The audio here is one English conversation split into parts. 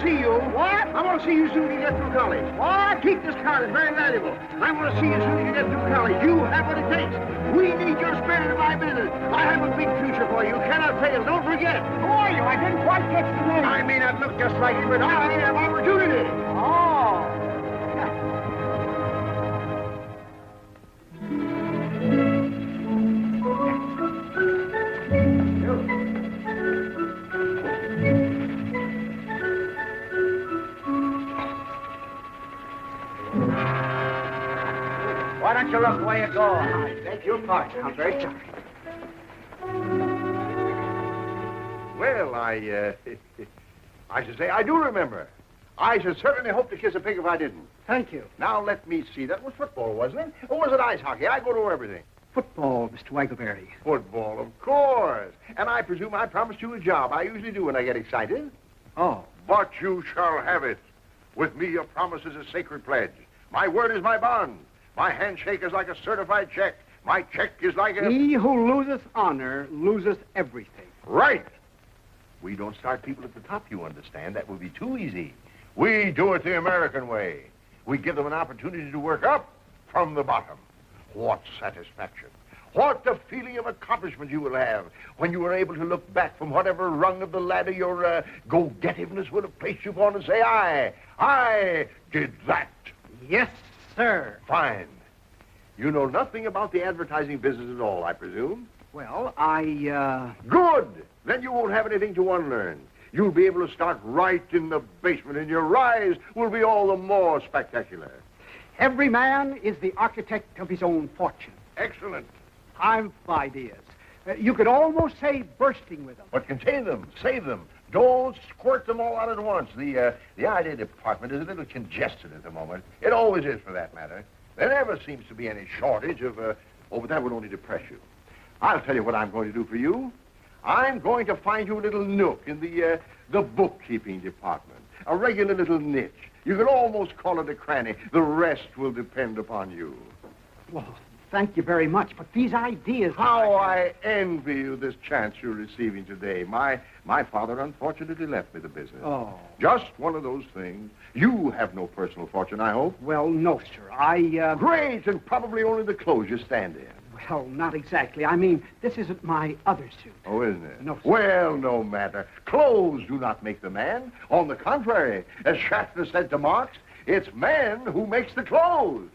see you. What? I want to see you soon as you get through college. What? Keep this card. It's very valuable. I want to see you soon as you get through college. You have what it takes. We need your spirit in my business. I have a big future for you. You cannot fail. Don't forget. Who are you? I didn't quite catch the name. I may not look just like you, but I have opportunity. Oh. Why don't you look where you go? I beg your pardon. I'm very sorry. Well, I should say I do remember. I should certainly hope to kiss a pig if I didn't. Thank you. Now, let me see. That was football, wasn't it? Or was it ice hockey? I go to everything. Football, Mr. Waggleberry. Football, of course. And I presume I promised you a job. I usually do when I get excited. Oh. But you shall have it. With me, a promise is a sacred pledge. My word is my bond. My handshake is like a certified check. My check is like a... He who loseth honor loseth everything. Right. We don't start people at the top, you understand. That would be too easy. We do it the American way. We give them an opportunity to work up from the bottom. What satisfaction. What the feeling of accomplishment you will have when you are able to look back from whatever rung of the ladder your go-getiveness would have placed you upon and say, I did that. Yes, sir. Fine. You know nothing about the advertising business at all, I presume? Well, Good! Then you won't have anything to unlearn. You'll be able to start right in the basement, and your rise will be all the more spectacular. Every man is the architect of his own fortune. Excellent. I've ideas. You could almost say bursting with them. But contain them, save them. Don't squirt them all out at once. The idea department is a little congested at the moment. It always is, for that matter. There never seems to be any shortage of, but that would only depress you. I'll tell you what I'm going to do for you. I'm going to find you a little nook in the bookkeeping department. A regular little niche. You could almost call it a cranny. The rest will depend upon you. Well, thank you very much, but these ideas... How I envy you this chance you're receiving today. My father unfortunately left me the business. Oh. Just one of those things. You have no personal fortune, I hope. Well, no, sir. Great, and probably only the clothes you stand in. Well, not exactly. I mean, this isn't my other suit. Oh, isn't it? No, sir. Well, no matter. Clothes do not make the man. On the contrary, as Shasta said to Marx, it's man who makes the clothes.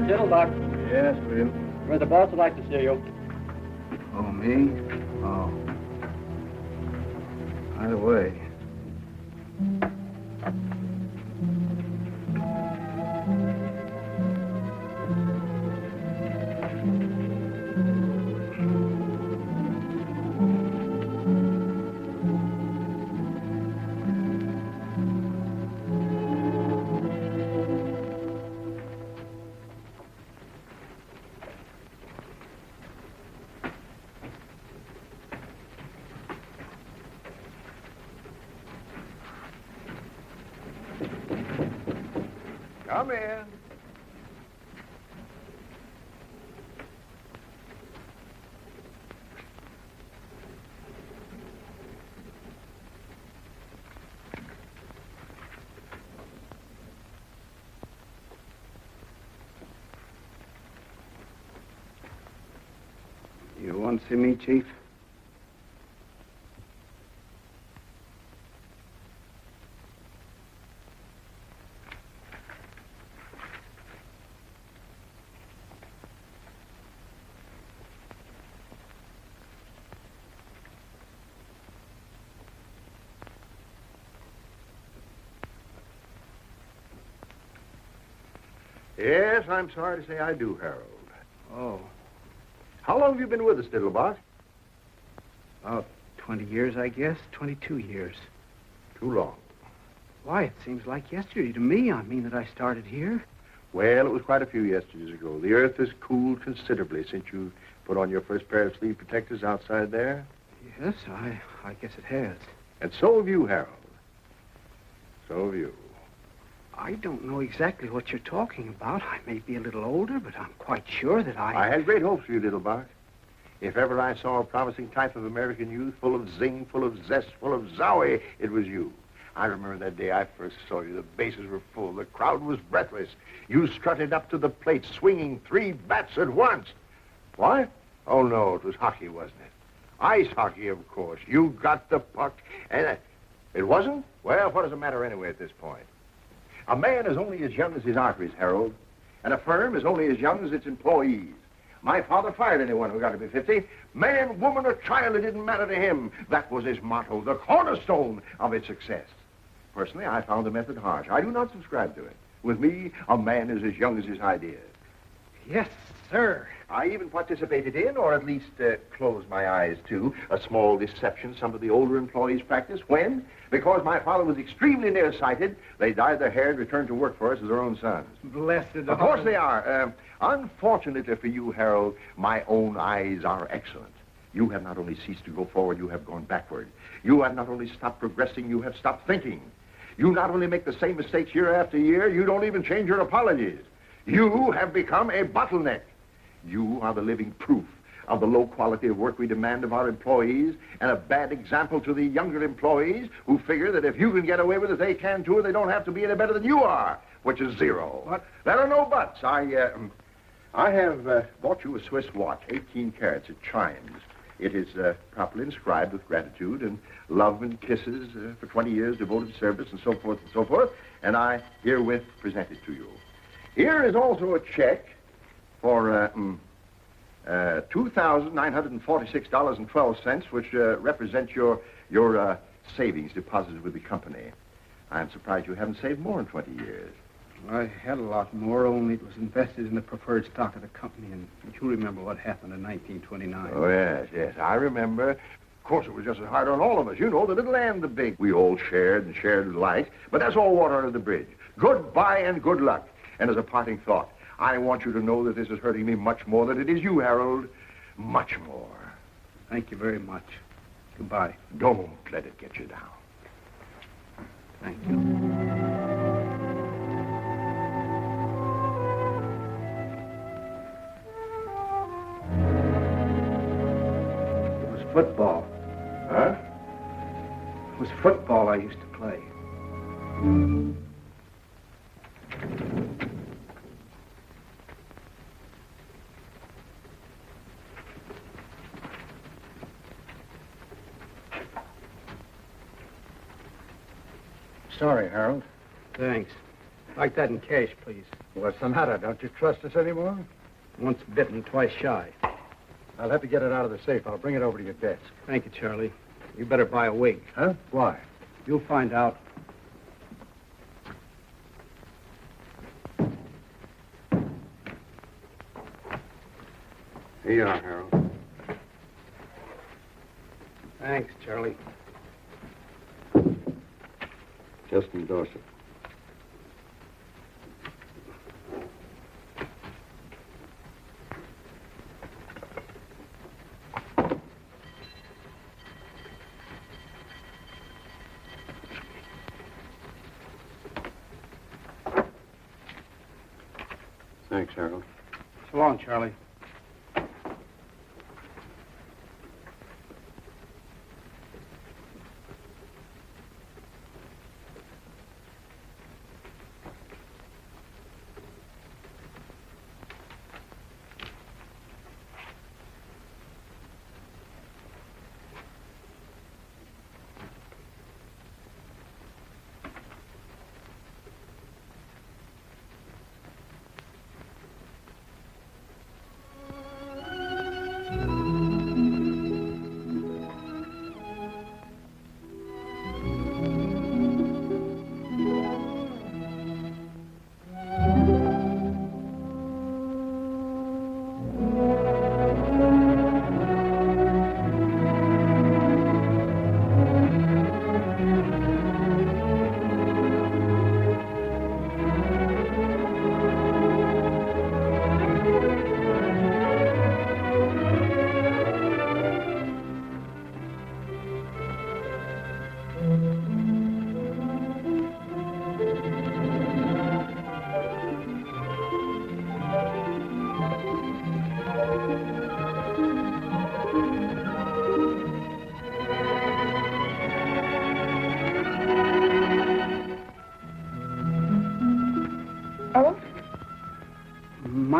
Diddlebock. Yes, William. Where the boss would like to see you. Oh, me? Oh. By the way. Come in. want to see me, Chief? Yes, I'm sorry to say I do, Harold. Oh, How long have you been with us, Diddlebock? about 20 years, I guess. 22 years. Too long. Why, it seems like yesterday to me. I mean that I started here. Well, it was quite a few yesterdays ago. The earth has cooled considerably since you put on your first pair of sleeve protectors outside there. Yes, I guess it has. And so have you, Harold. So have you. I don't know exactly what you're talking about. I may be a little older, but I'm quite sure that I I had great hopes for you, Diddlebock. If ever I saw a promising type of American youth, full of zing, full of zest, full of zowie, it was you. I remember that day I first saw you. The bases were full. The crowd was breathless. You strutted up to the plate, swinging 3 bats at once. What? Oh, no, it was hockey, wasn't it? Ice hockey, of course. You got the puck, and it wasn't? Well, what does it matter anyway at this point? A man is only as young as his arteries, Harold, and a firm is only as young as its employees. My father fired anyone who got to be 50. Man, woman, or child, it didn't matter to him. That was his motto, the cornerstone of his success. Personally, I found the method harsh. I do not subscribe to it. With me, a man is as young as his ideas. Yes, sir. I even participated in, or at least closed my eyes to, a small deception some of the older employees practiced when, because my father was extremely nearsighted, they dyed their hair and returned to work for us as their own sons. Blessed Of course they are. Unfortunately for you, Harold, my own eyes are excellent. You have not only ceased to go forward, you have gone backward. You have not only stopped progressing, you have stopped thinking. You not only make the same mistakes year after year, you don't even change your apologies. You have become a bottleneck. You are the living proof of the low quality of work we demand of our employees, and a bad example to the younger employees who figure that if you can get away with it, they can too, and they don't have to be any better than you are, which is zero. What? There are no buts. I have bought you a Swiss watch, 18 carats. It chimes. It is properly inscribed with gratitude and love and kisses for 20 years devoted service and so forth and so forth, and I herewith present it to you. Here is also a check for $2,946.12, which represents your savings deposited with the company. I'm surprised you haven't saved more in 20 years. I had a lot more, only it was invested in the preferred stock of the company, and you remember what happened in 1929. Oh, yes, I remember. Of course, it was just as hard on all of us. You know, the little and the big. We all shared and shared alike, but that's all water under the bridge. Goodbye and good luck. And as a parting thought, I want you to know that this is hurting me much more than it is you, Harold. Much more. Thank you very much. Goodbye. Don't let it get you down. Thank you. Football. Huh? It was football I used to play. Sorry, Harold. Thanks. Like that in cash, please. What's the matter? Don't you trust us anymore? Once bitten, twice shy. I'll have to get it out of the safe. I'll bring it over to your desk. Thank you, Charlie. You better buy a wig. Huh? Why? You'll find out. Here you are, Harold. Thanks, Charlie. Just endorse it. Thanks, Harold. So long, Charlie.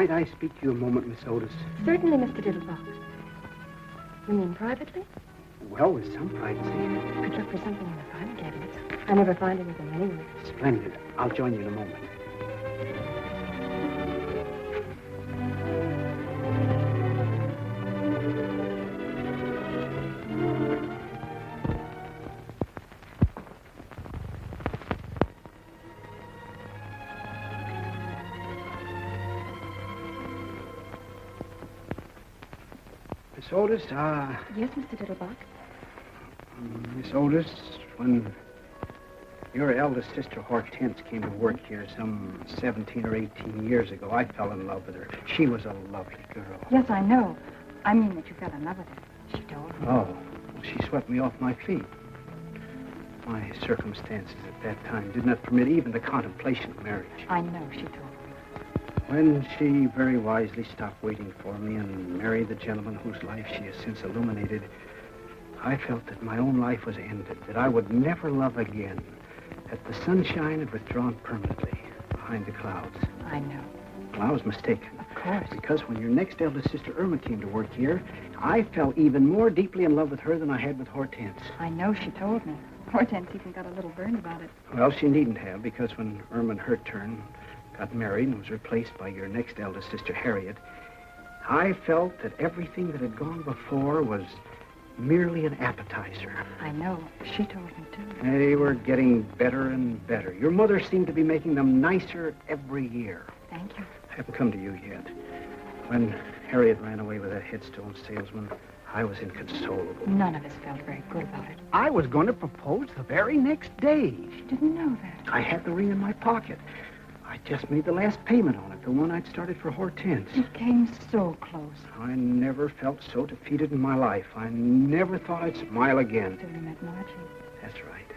Might I speak to you a moment, Miss Otis? Certainly, Mr. Diddlebock. You mean privately? Well, with some privacy. I'd look for something in the private cabinets. I never find anything anywhere. Splendid. I'll join you in a moment. Miss Otis, Yes, Mr. Diddlebock. Miss Otis, when your eldest sister Hortense came to work here some 17 or 18 years ago, I fell in love with her. She was a lovely girl. Yes, I know. I mean that you fell in love with her. She told me. Oh, well, she swept me off my feet. My circumstances at that time did not permit even the contemplation of marriage. I know, she told me. When she very wisely stopped waiting for me and married the gentleman whose life she has since illuminated, I felt that my own life was ended, that I would never love again, that the sunshine had withdrawn permanently behind the clouds. I know. Well, I was mistaken. Of course. Because when your next eldest sister, Irma, came to work here, I fell even more deeply in love with her than I had with Hortense. I know, she told me. Hortense even got a little burned about it. Well, she needn't have, because when Irma, in her turn, got married and was replaced by your next eldest sister, Harriet, I felt that everything that had gone before was merely an appetizer. I know. She told me, too. They were getting better and better. Your mother seemed to be making them nicer every year. Thank you. I haven't come to you yet. When Harriet ran away with that headstone salesman, I was inconsolable. None of us felt very good about it. I was going to propose the very next day. She didn't know that. I had the ring in my pocket. I just made the last payment on it, the one I'd started for Hortense. It came so close. I never felt so defeated in my life. I never thought I'd smile again. Till you met Margie. That's right.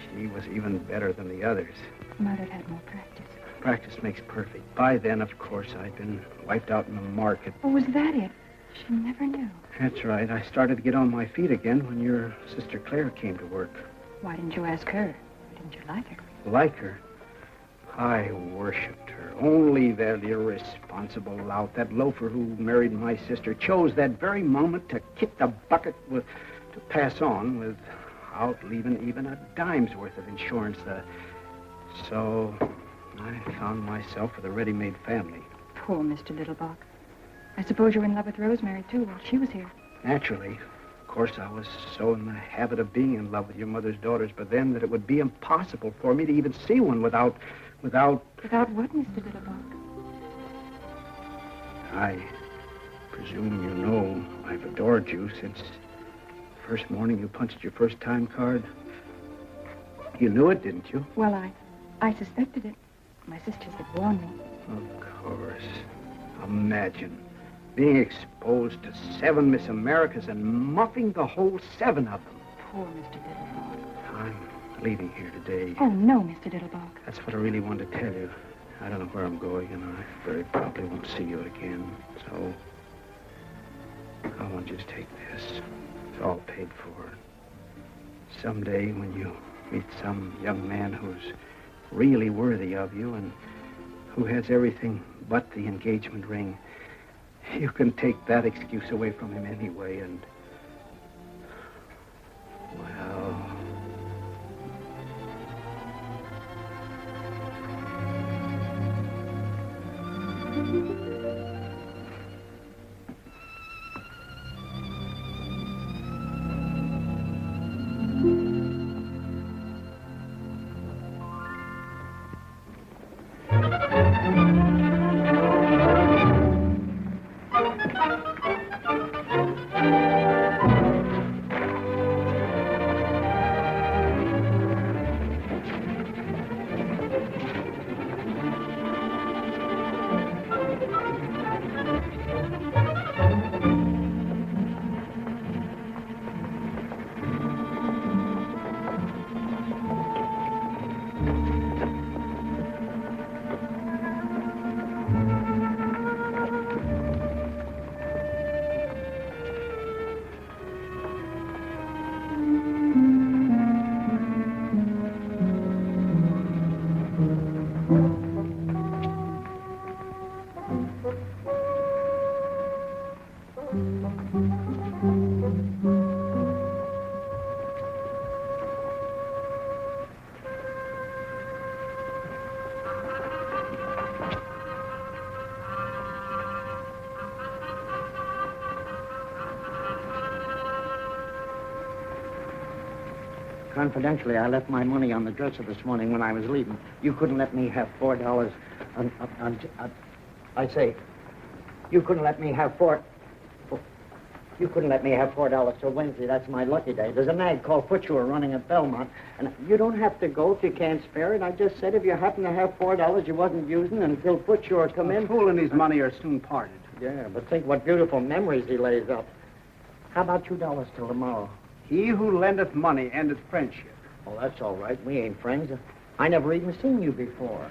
She was even better than the others. Mother'd had more practice. Practice makes perfect. By then, of course, I'd been wiped out in the market. Oh, was that it? She never knew. That's right. I started to get on my feet again when your sister Claire came to work. Why didn't you ask her? Didn't you like her? Like her? I worshipped her. Only that irresponsible lout, that loafer who married my sister, chose that very moment to kick the bucket to pass on without leaving even a dime's worth of insurance. So I found myself with a ready-made family. Poor Mr. Diddlebock. I suppose you were in love with Rosemary, too, while she was here. Naturally. Of course, I was so in the habit of being in love with your mother's daughters, but then that it would be impossible for me to even see one without... Without what, Mr. Diddlebock? I presume you know I've adored you since the first morning you punched your first time card. You knew it, didn't you? Well, I suspected it. My sisters had warned me. Of course. Imagine being exposed to 7 Miss Americas and muffing the whole 7 of them. Poor Mr. Diddlebock. I'm leaving here today. Oh, no, Mr. Diddlebock. That's what I really wanted to tell you. I don't know where I'm going, and I very probably won't see you again. So, I want you to take this. It's all paid for. Someday, when you meet some young man who's really worthy of you and who has everything but the engagement ring, you can take that excuse away from him anyway, and... well... confidentially, I left my money on the dresser this morning when I was leaving. You couldn't let me have $4 I say, you couldn't let me have You couldn't let me have $4 till Wednesday. That's my lucky day. There's a nag called Footsure running at Belmont, and you don't have to go if you can't spare it. I just said if you happen to have $4 you wasn't using until Footsure come in. A fool and his money are soon parted. Yeah, but think what beautiful memories he lays up. How about $2 till tomorrow? He who lendeth money endeth friendship. Oh, that's all right. We ain't friends. I never even seen you before.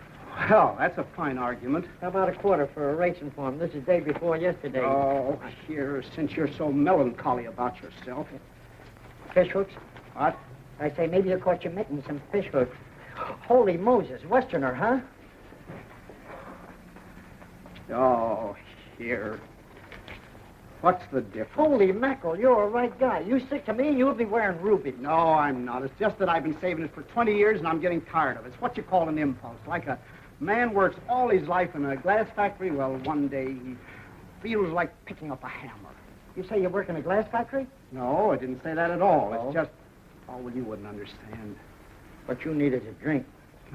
Well, that's a fine argument. How about a quarter for a racing form? This is day before yesterday. Oh, here, since you're so melancholy about yourself. Fish hooks? What? I say, maybe you caught your mitten some fish hooks. Holy Moses, Westerner, huh? Oh, here. What's the difference? Holy mackerel, you're a right guy. You stick to me and you'll be wearing rubies. No, I'm not. It's just that I've been saving it for 20 years and I'm getting tired of it. It's what you call an impulse. Like a man works all his life in a glass factory. Well, one day he feels like picking up a hammer. You say you work in a glass factory? No, I didn't say that at all. Oh. It's just... Oh, well, you wouldn't understand. What you need is a drink.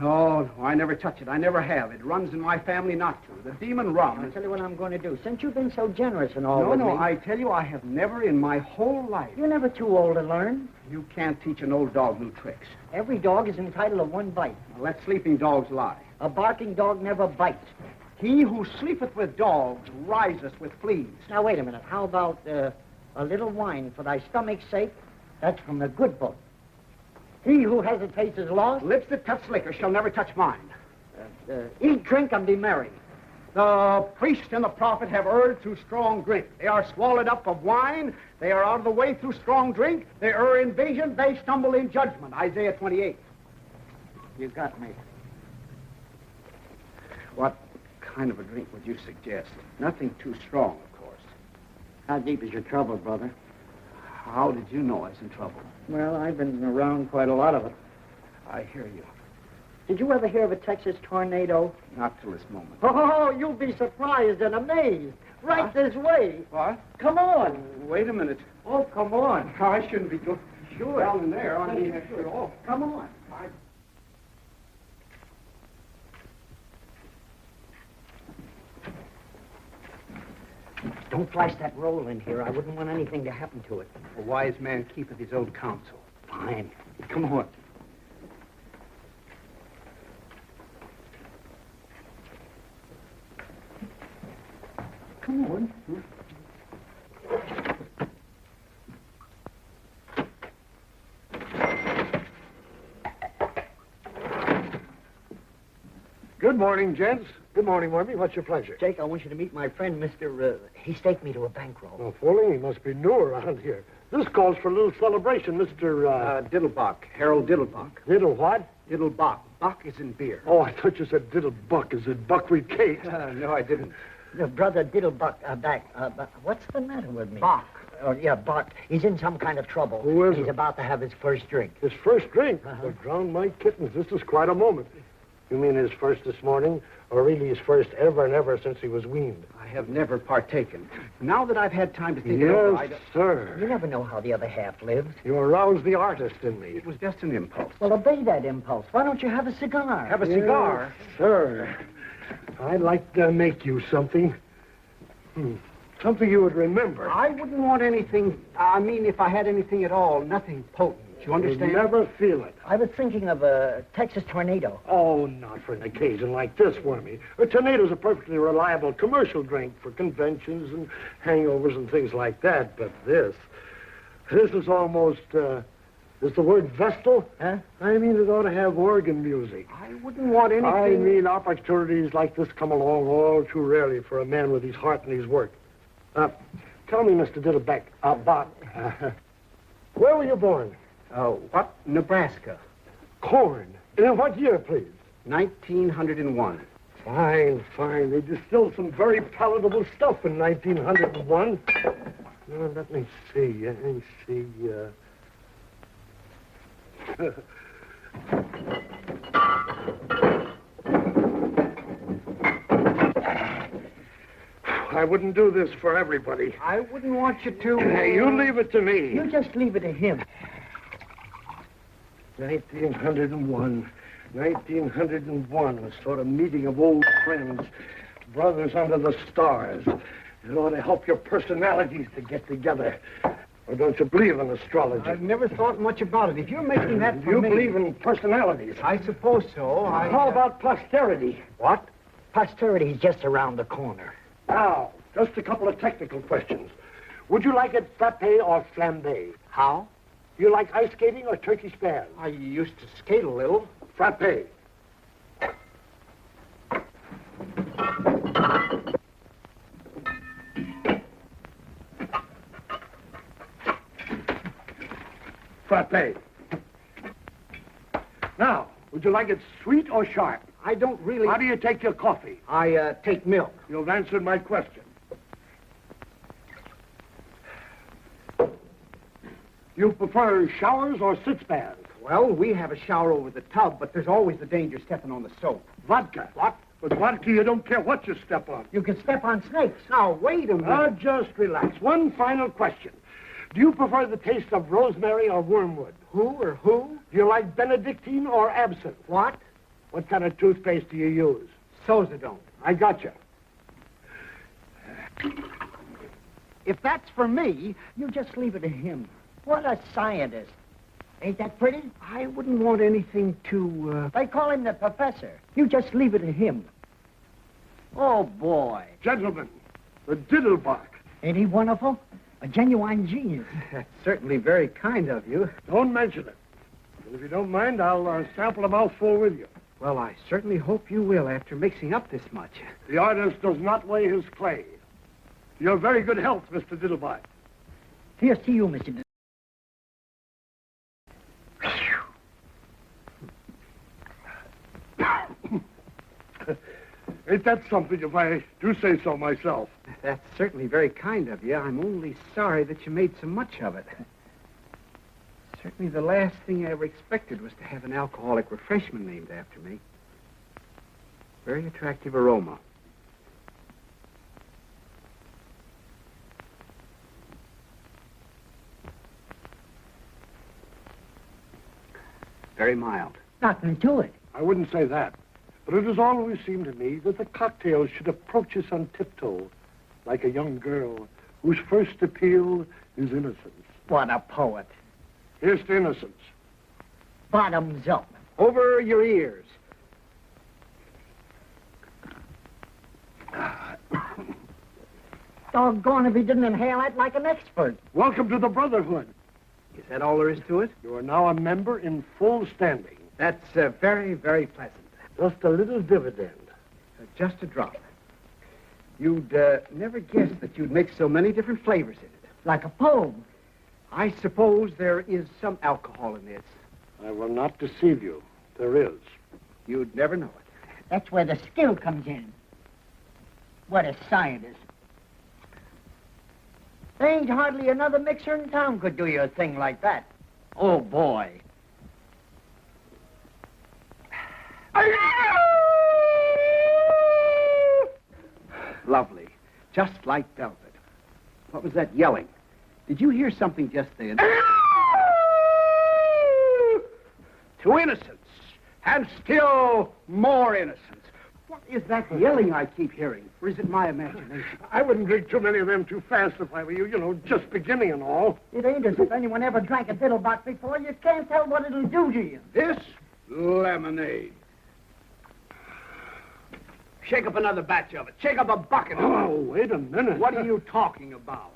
No, I never touch it. I never have. It runs in my family not to. The demon rum. I'll tell you what I'm going to do. Since you've been so generous and all with me... No, I tell you, I have never in my whole life... You're never too old to learn. You can't teach an old dog new tricks. Every dog is entitled to one bite. Now, let sleeping dogs lie. A barking dog never bites. He who sleepeth with dogs riseth with fleas. Now, wait a minute. How about a little wine for thy stomach's sake? That's from the good book. He who hesitates is lost. Lips that touch liquor shall never touch mine. Eat, drink, and be merry. The priest and the prophet have erred through strong drink. They are swallowed up of wine. They are out of the way through strong drink. They err in vision. They stumble in judgment. Isaiah 28. You got me. What kind of a drink would you suggest? Nothing too strong, of course. How deep is your trouble, brother? How did you know I was in trouble? Well, I've been around quite a lot of it. I hear you. Did you ever hear of a Texas tornado? Not till this moment. Oh, you'll be surprised and amazed. Right this way. What? Come on. Wait a minute. Oh, come on. I shouldn't be going Sure. down in there. I mean, after all. Come on. Don't flash that roll in here. I wouldn't want anything to happen to it. A wise man keepeth his own counsel. Fine. Come on. Come on. Good morning, gents. Good morning, Wormy. What's your pleasure? Jake, I want you to meet my friend, Mr. He staked me to a bankroll. Oh, fooling. He must be new around here. This calls for a little celebration, Mr. Diddlebock. Harold Diddlebock. Diddle what? Diddlebock. Buck is in beer. Oh, I thought you said Diddlebuck. Is it buckwheat cake? No, I didn't. Brother Diddlebuck, back. What's the matter with me? Bach. Oh, yeah, Bach. He's in some kind of trouble. Who is He's it? about to have his first drink. His first drink? Uh-huh. Well, drown my kittens. This is quite a moment. You mean his first this morning, or really his first ever and ever since he was weaned? I have never partaken. Now that I've had time to think it over, Yes, sir. You never know how the other half lives. You aroused the artist in me. it was just an impulse. Well, obey that impulse. Why don't you have a cigar? Have a cigar? Yes, sir. I'd like to make you something. Something you would remember. I wouldn't want anything, I mean, if I had anything at all, nothing potent. You understand? You'll never feel it. I was thinking of a Texas tornado. Oh, not for an occasion like this, Wormy. A tornado's a perfectly reliable commercial drink for conventions and hangovers and things like that. But this is almost, is the word Vestal? Huh? I mean, it ought to have organ music. I wouldn't want anything... I mean, opportunities like this come along all too rarely for a man with his heart and his work. Tell me, Mr. Diddleback, where were you born? What? Nebraska. Corn. In what year, please? 1901. Fine, fine. They distilled some very palatable stuff in 1901. Now, let me see. I wouldn't do this for everybody. I wouldn't want you to... Hey, you leave it to me. You just leave it to him. 1901. 1901, a sort of meeting of old friends, brothers under the stars. It ought to help your personalities to get together. Or don't you believe in astrology? I've never thought much about it. If you're making that for You me... believe in personalities? I suppose so. How about posterity? What? Posterity's just around the corner. Now, just a couple of technical questions. Would you like it frappe or flambé? How? Do you like ice skating or turkey spans? I used to skate a little. Frappe. Frappe. Now, would you like it sweet or sharp? I don't really... How do you take your coffee? I take milk. You've answered my question. You prefer showers or sit-spans? Well, we have a shower over the tub, but there's always the danger stepping on the soap. Vodka. What? With vodka, you don't care what you step on. You can step on snakes. Now, wait a minute. Now, just relax. One final question. Do you prefer the taste of rosemary or wormwood? Who or who? Do you like Benedictine or absinthe? What? What kind of toothpaste do you use? Sozadone. I got you. If that's for me, You just leave it to him. What a scientist. Ain't that pretty? I wouldn't want anything to, They call him the professor. You just leave it to him. Oh, boy. Gentlemen, the Diddlebock. Ain't he wonderful? A genuine genius. That's certainly very kind of you. Don't mention it. And if you don't mind, I'll sample a mouthful with you. Well, I certainly hope you will after mixing up this much. The artist does not weigh his clay. Your very good health, Mr. Diddlebock. Here's to you, Mr. Ain't that something if I do say so myself? That's certainly very kind of you. I'm only sorry that you made so much of it. Certainly the last thing I ever expected was to have an alcoholic refreshment named after me. Very attractive aroma. Very mild. Nothing to it. I wouldn't say that. But it has always seemed to me that the cocktail should approach us on tiptoe, like a young girl whose first appeal is innocence. What a poet. Here's to innocence. Bottoms up. Over your ears. Doggone if he didn't inhale that like an expert. Welcome to the Brotherhood. Is that all there is to it? You are now a member in full standing. That's very, very pleasant. Just a little dividend. Just a drop. You'd never guess that you'd mix so many different flavors in it. Like a poem. I suppose there is some alcohol in this. I will not deceive you. There is. You'd never know it. That's where the skill comes in. What a scientist. There ain't hardly another mixer in town could do you a thing like that. Oh, boy. Lovely. Just like velvet. What was that yelling? Did you hear something just then? To innocence. And still more innocence. What is that yelling I keep hearing? Or is it my imagination? I wouldn't drink too many of them too fast if I were you. You know, just beginning and all. It ain't as if anyone ever drank a Diddlebock before. You can't tell what it'll do to you. This lemonade. Shake up another batch of it. Shake up a bucket of it. Oh, wait a minute. What are you talking about?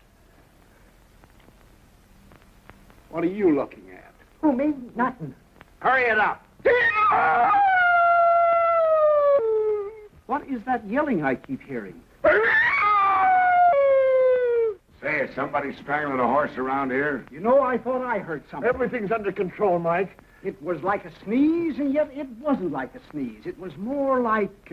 What are you looking at? Who, me? Nothing. Hurry it up. What is that yelling I keep hearing? Say, is somebody strangling a horse around here? You know, I thought I heard something. Everything's under control, Mike. It was like a sneeze, and yet it wasn't like a sneeze. It was more like,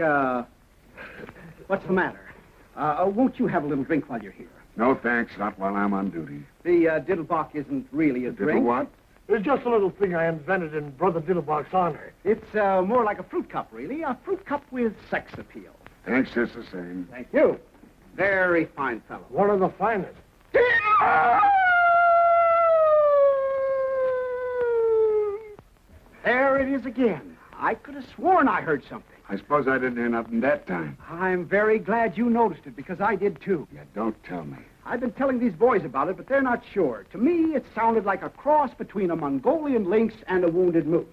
what's the matter? Won't you have a little drink while you're here? No, thanks. Not while I'm on duty. The Diddlebock isn't really a drink. What? It's just a little thing I invented in Brother Diddlebock's honor. It's more like a fruit cup, really. A fruit cup with sex appeal. Thanks, just the same. Thank you. Very fine fellow. One of the finest. it is again. I could have sworn I heard something. I suppose I didn't hear nothing that time. I'm very glad you noticed it, because I did too. Yeah, don't tell me. I've been telling these boys about it, but they're not sure. To me, it sounded like a cross between a Mongolian lynx and a wounded moose.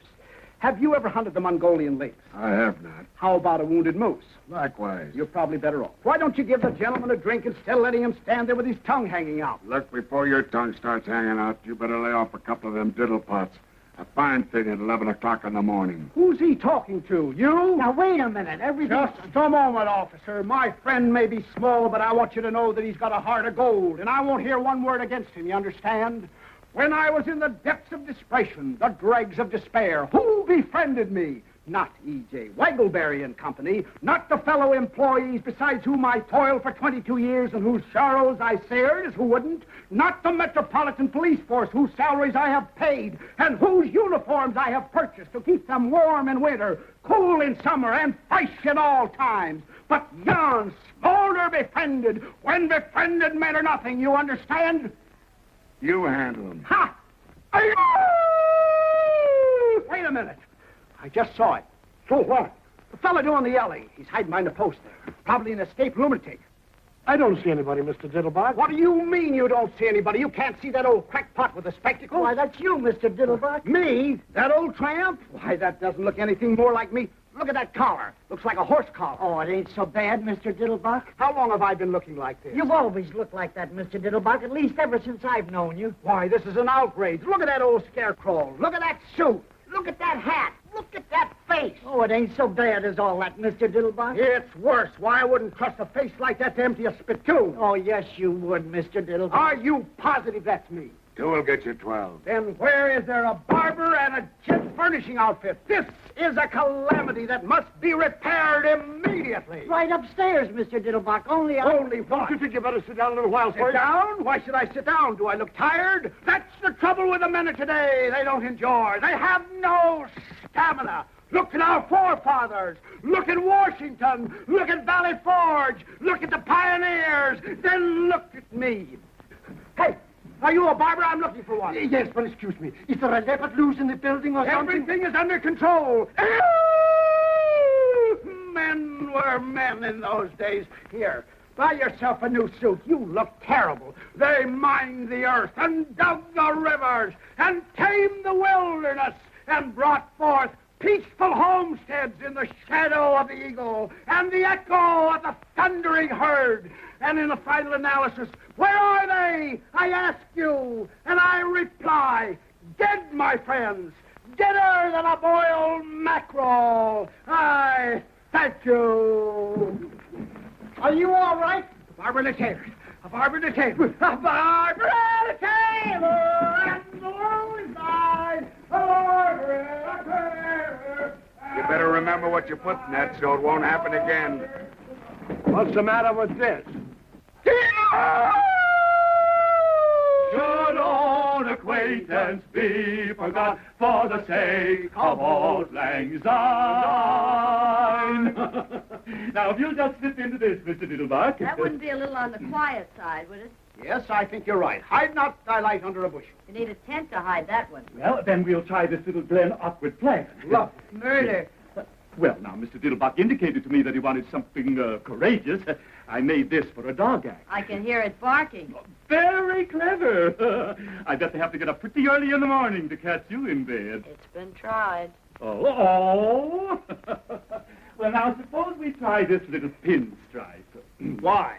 Have you ever hunted the Mongolian lynx? I have not. How about a wounded moose? Likewise. You're probably better off. Why don't you give the gentleman a drink instead of letting him stand there with his tongue hanging out? Look, before your tongue starts hanging out, you better lay off a couple of them diddle pots. A fine thing at 11 o'clock in the morning. Who's he talking to? You? Now, wait a minute. Everything... Just a moment, officer. My friend may be small, but I want you to know that he's got a heart of gold, and I won't hear one word against him, you understand? When I was in the depths of desperation, the dregs of despair, who befriended me? Not E.J. Waggleberry and Company, not the fellow employees besides whom I toiled for 22 years and whose sorrows I shared as who wouldn't, not the Metropolitan Police Force whose salaries I have paid and whose uniforms I have purchased to keep them warm in winter, cool in summer, and fresh at all times, but yon smolder befriended, when befriended men are nothing, you understand? You handle them. Ha! Wait a minute. I just saw it. So what? The fella doing the yelling. He's hiding behind the post there. Probably an escaped lunatic. I don't see anybody, Mr. Diddlebock. What do you mean you don't see anybody? You can't see that old crackpot with the spectacles? Why, that's you, Mr. Diddlebock. Me? That old tramp? Why, that doesn't look anything more like me. Look at that collar. Looks like a horse collar. Oh, it ain't so bad, Mr. Diddlebock. How long have I been looking like this? You've always looked like that, Mr. Diddlebock, at least ever since I've known you. Why, this is an outrage. Look at that old scarecrow. Look at that suit. Look at that hat. Look at that face. Oh, it ain't so bad as all that, Mr. Diddlebock. It's worse. Why, I wouldn't trust a face like that to empty a spittoon. Oh, yes, you would, Mr. Diddlebock. Are you positive that's me? 2 will get you 12. Then where is there a barber and a gent furnishing outfit? This is a calamity that must be repaired immediately. Right upstairs, Mr. Diddlebock. Only what? Don't you think you better sit down a little while, Sit down? Why should I sit down? Do I look tired? That's the trouble with the men of today. They don't enjoy. They have no stamina. Look at our forefathers. Look at Washington. Look at Valley Forge. Look at the pioneers. Then look at me. Hey, are you a barber? I'm looking for one. Yes, but excuse me. Is there a leopard loose in the building or something? Everything is under control. Men were men in those days. Here, buy yourself a new suit. You look terrible. They mined the earth and dug the rivers and tamed the wilderness and brought forth peaceful homesteads in the shadow of the eagle and the echo of the thundering herd. And in the final analysis, where are they? I ask you, and I reply, dead, my friends, deader than a boiled mackerel. I thank you. Are you all right? A barber and a tailor. A barber and a tailor. A barber and a tailor. And the world is mine. A barber and a tailor. You better remember what you put in that so it won't happen again. What's the matter with this? Should old acquaintance be forgot for the sake of old lang syne? Now, if you'll just slip into this, Mr. Diddlebock. That wouldn't be a little on the quiet side, would it? Yes, I think you're right. Hide not thy light under a bushel. You need a tent to hide that one. Well, then we'll try this little Glen Upward plan. Look, Murder. Well, now, Mr. Diddlebock indicated to me that he wanted something courageous. I made this for a dog act. I can hear it barking. Very clever. I bet they have to get up pretty early in the morning to catch you in bed. It's been tried. Oh. Well, now, suppose we try this little pinstripe. why?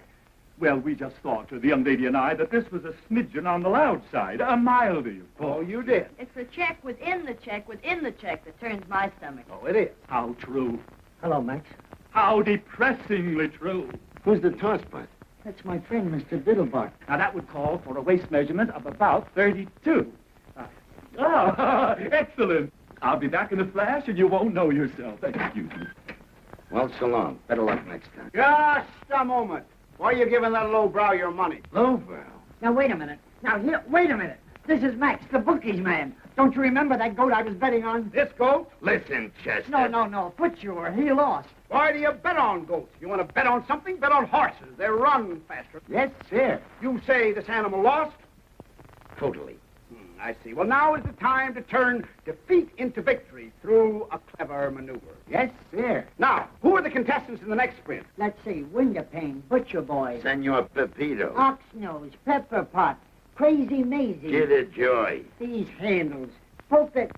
Well, we just thought, the young lady and I, that this was a smidgen on the loud side, a mildy, of course. Oh, you did. It's the check within the check within the check that turns my stomach. Oh, it is. How true. Hello, Max. How depressingly true. Who's the tosspot? That's my friend, Mr. Diddlebock. Now, that would call for a waist measurement of about 32. Excellent. I'll be back in a flash, and you won't know yourself. Excuse me. Well, so long. Better luck next time. Just a moment. Why are you giving that lowbrow your money? Lowbrow? Now, wait a minute. Now, here, wait a minute. This is Max, the bookies man. Don't you remember that goat I was betting on? This goat? Listen, Chester. No. Footsure. He lost. Why do you bet on goats? You want to bet on something? Bet on horses. They run faster. Yes, sir. You say this animal lost? Totally. I see. Well, now is the time to turn defeat into victory through a clever maneuver. Yes, sir. Now, who are the contestants in the next sprint? Let's see. Windowpane, Butcher Boy, Senor Pepito. Oxnose, Pepper Pot, Crazy Maisie. Kid of Joy. These handles. Pulpit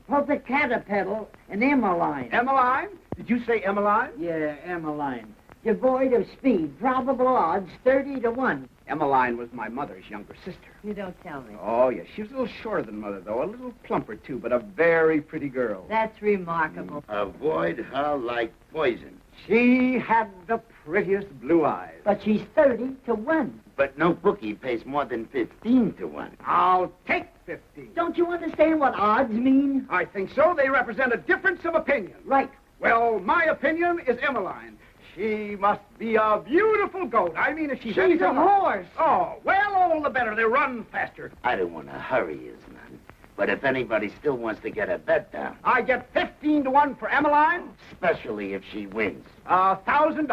Caterpillar, and Emmeline. Emmeline? Did you say Emmeline? Yeah, Emmeline. Devoid of speed. Probable odds 30 to 1. Emmeline was my mother's younger sister. You don't tell me. Oh, yes. She was a little shorter than Mother, though. A little plumper, too, but a very pretty girl. That's remarkable. Avoid her like poison. She had the prettiest blue eyes. But she's 30 to 1. But no bookie pays more than 15 to 1. I'll take 15. Don't you understand what odds mean? I think so. They represent a difference of opinion. Right. Well, my opinion is Emmeline. She must be a beautiful goat. I mean, if she's anything... a horse. Oh, well, all the better. They run faster. I don't want to hurry you, none. But if anybody still wants to get a bet down, I get 15 to 1 for Emmeline. especially if she wins. $1,000.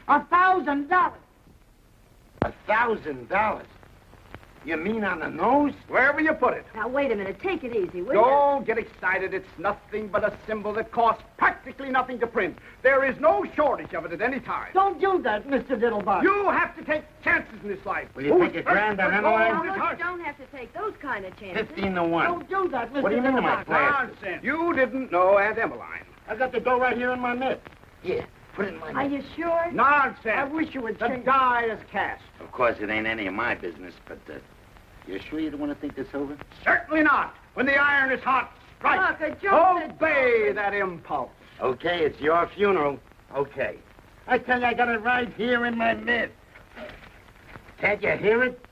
$1,000. $1,000? You mean on the nose? Wherever you put it. Now, wait a minute. Take it easy, will you? Don't get excited. It's nothing but a symbol that costs practically nothing to print. There is no shortage of it at any time. Don't do that, Mr. Diddlebock. You have to take chances in this life. Will you take a grand on Emmeline? Now, look, you don't have to take those kind of chances. 15 to 1. Don't do that, Mr. What do you mean, am I Diddlebock. playing? Nonsense. You didn't know Aunt Emmeline. I've got the dough right here in my mitt. Here, put it in my Are mitt. you sure? Nonsense. I wish you would The change... die is cast. Of course, it ain't any of my business, but, you sure you don't want to think this over? Certainly not. When the iron is hot, strike. Look, a joke Obey that impulse. Okay, it's your funeral. Okay. I tell you, I got it right here in my mitt. Can't you hear it?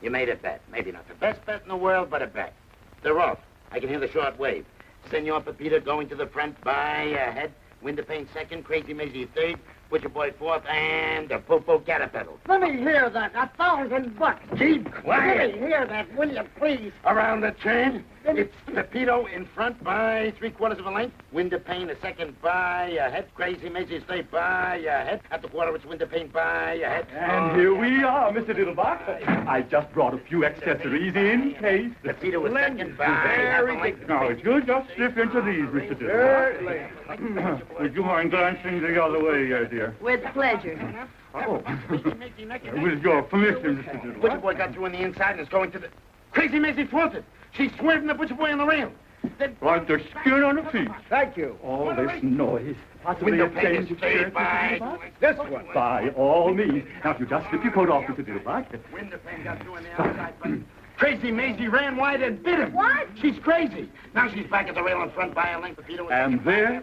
You made a bet. Maybe not the best bet in the world, but a bet. They're off. I can hear the short wave. Senor Pepito going to the front by ahead. Windowpane second, Crazy Maisie third, Butcher Boy fourth, and the Popo Caterpillar. Let me hear that. $1,000. Keep quiet. Let me hear that, will you, please? Around the turn, it's Pepito in front by 3/4 of a length. Windowpane a second by ahead. Crazy Maisie's third by ahead. At the quarter, it's Windowpane by ahead. And here we are, Mr. Diddlebock. I just brought a few accessories in case. Pepito a second by half a length. Now, if you'll just slip into these, Mr. Diddlebock. Would you mind glancing the other way, dear? With pleasure. Oh. With your permission, Mr. Diddlebock. Butcher Boy got through on the inside and is going to the... Crazy Maisie faltered. She's swerving the Butcher Boy on the rail. Then... Like the skin on a fish. Thank you. All this noise. Possibly a Windowpane change is of straight shirt, by... Mr. Diddlebock? This one. By all means. Now, if you just slip your coat off, Mr. Diddlebock. Windowpane got through on the outside, but... Crazy Maisie ran wide and bit him. What? She's crazy. Now she's back at the rail in front by a length. Pepito And there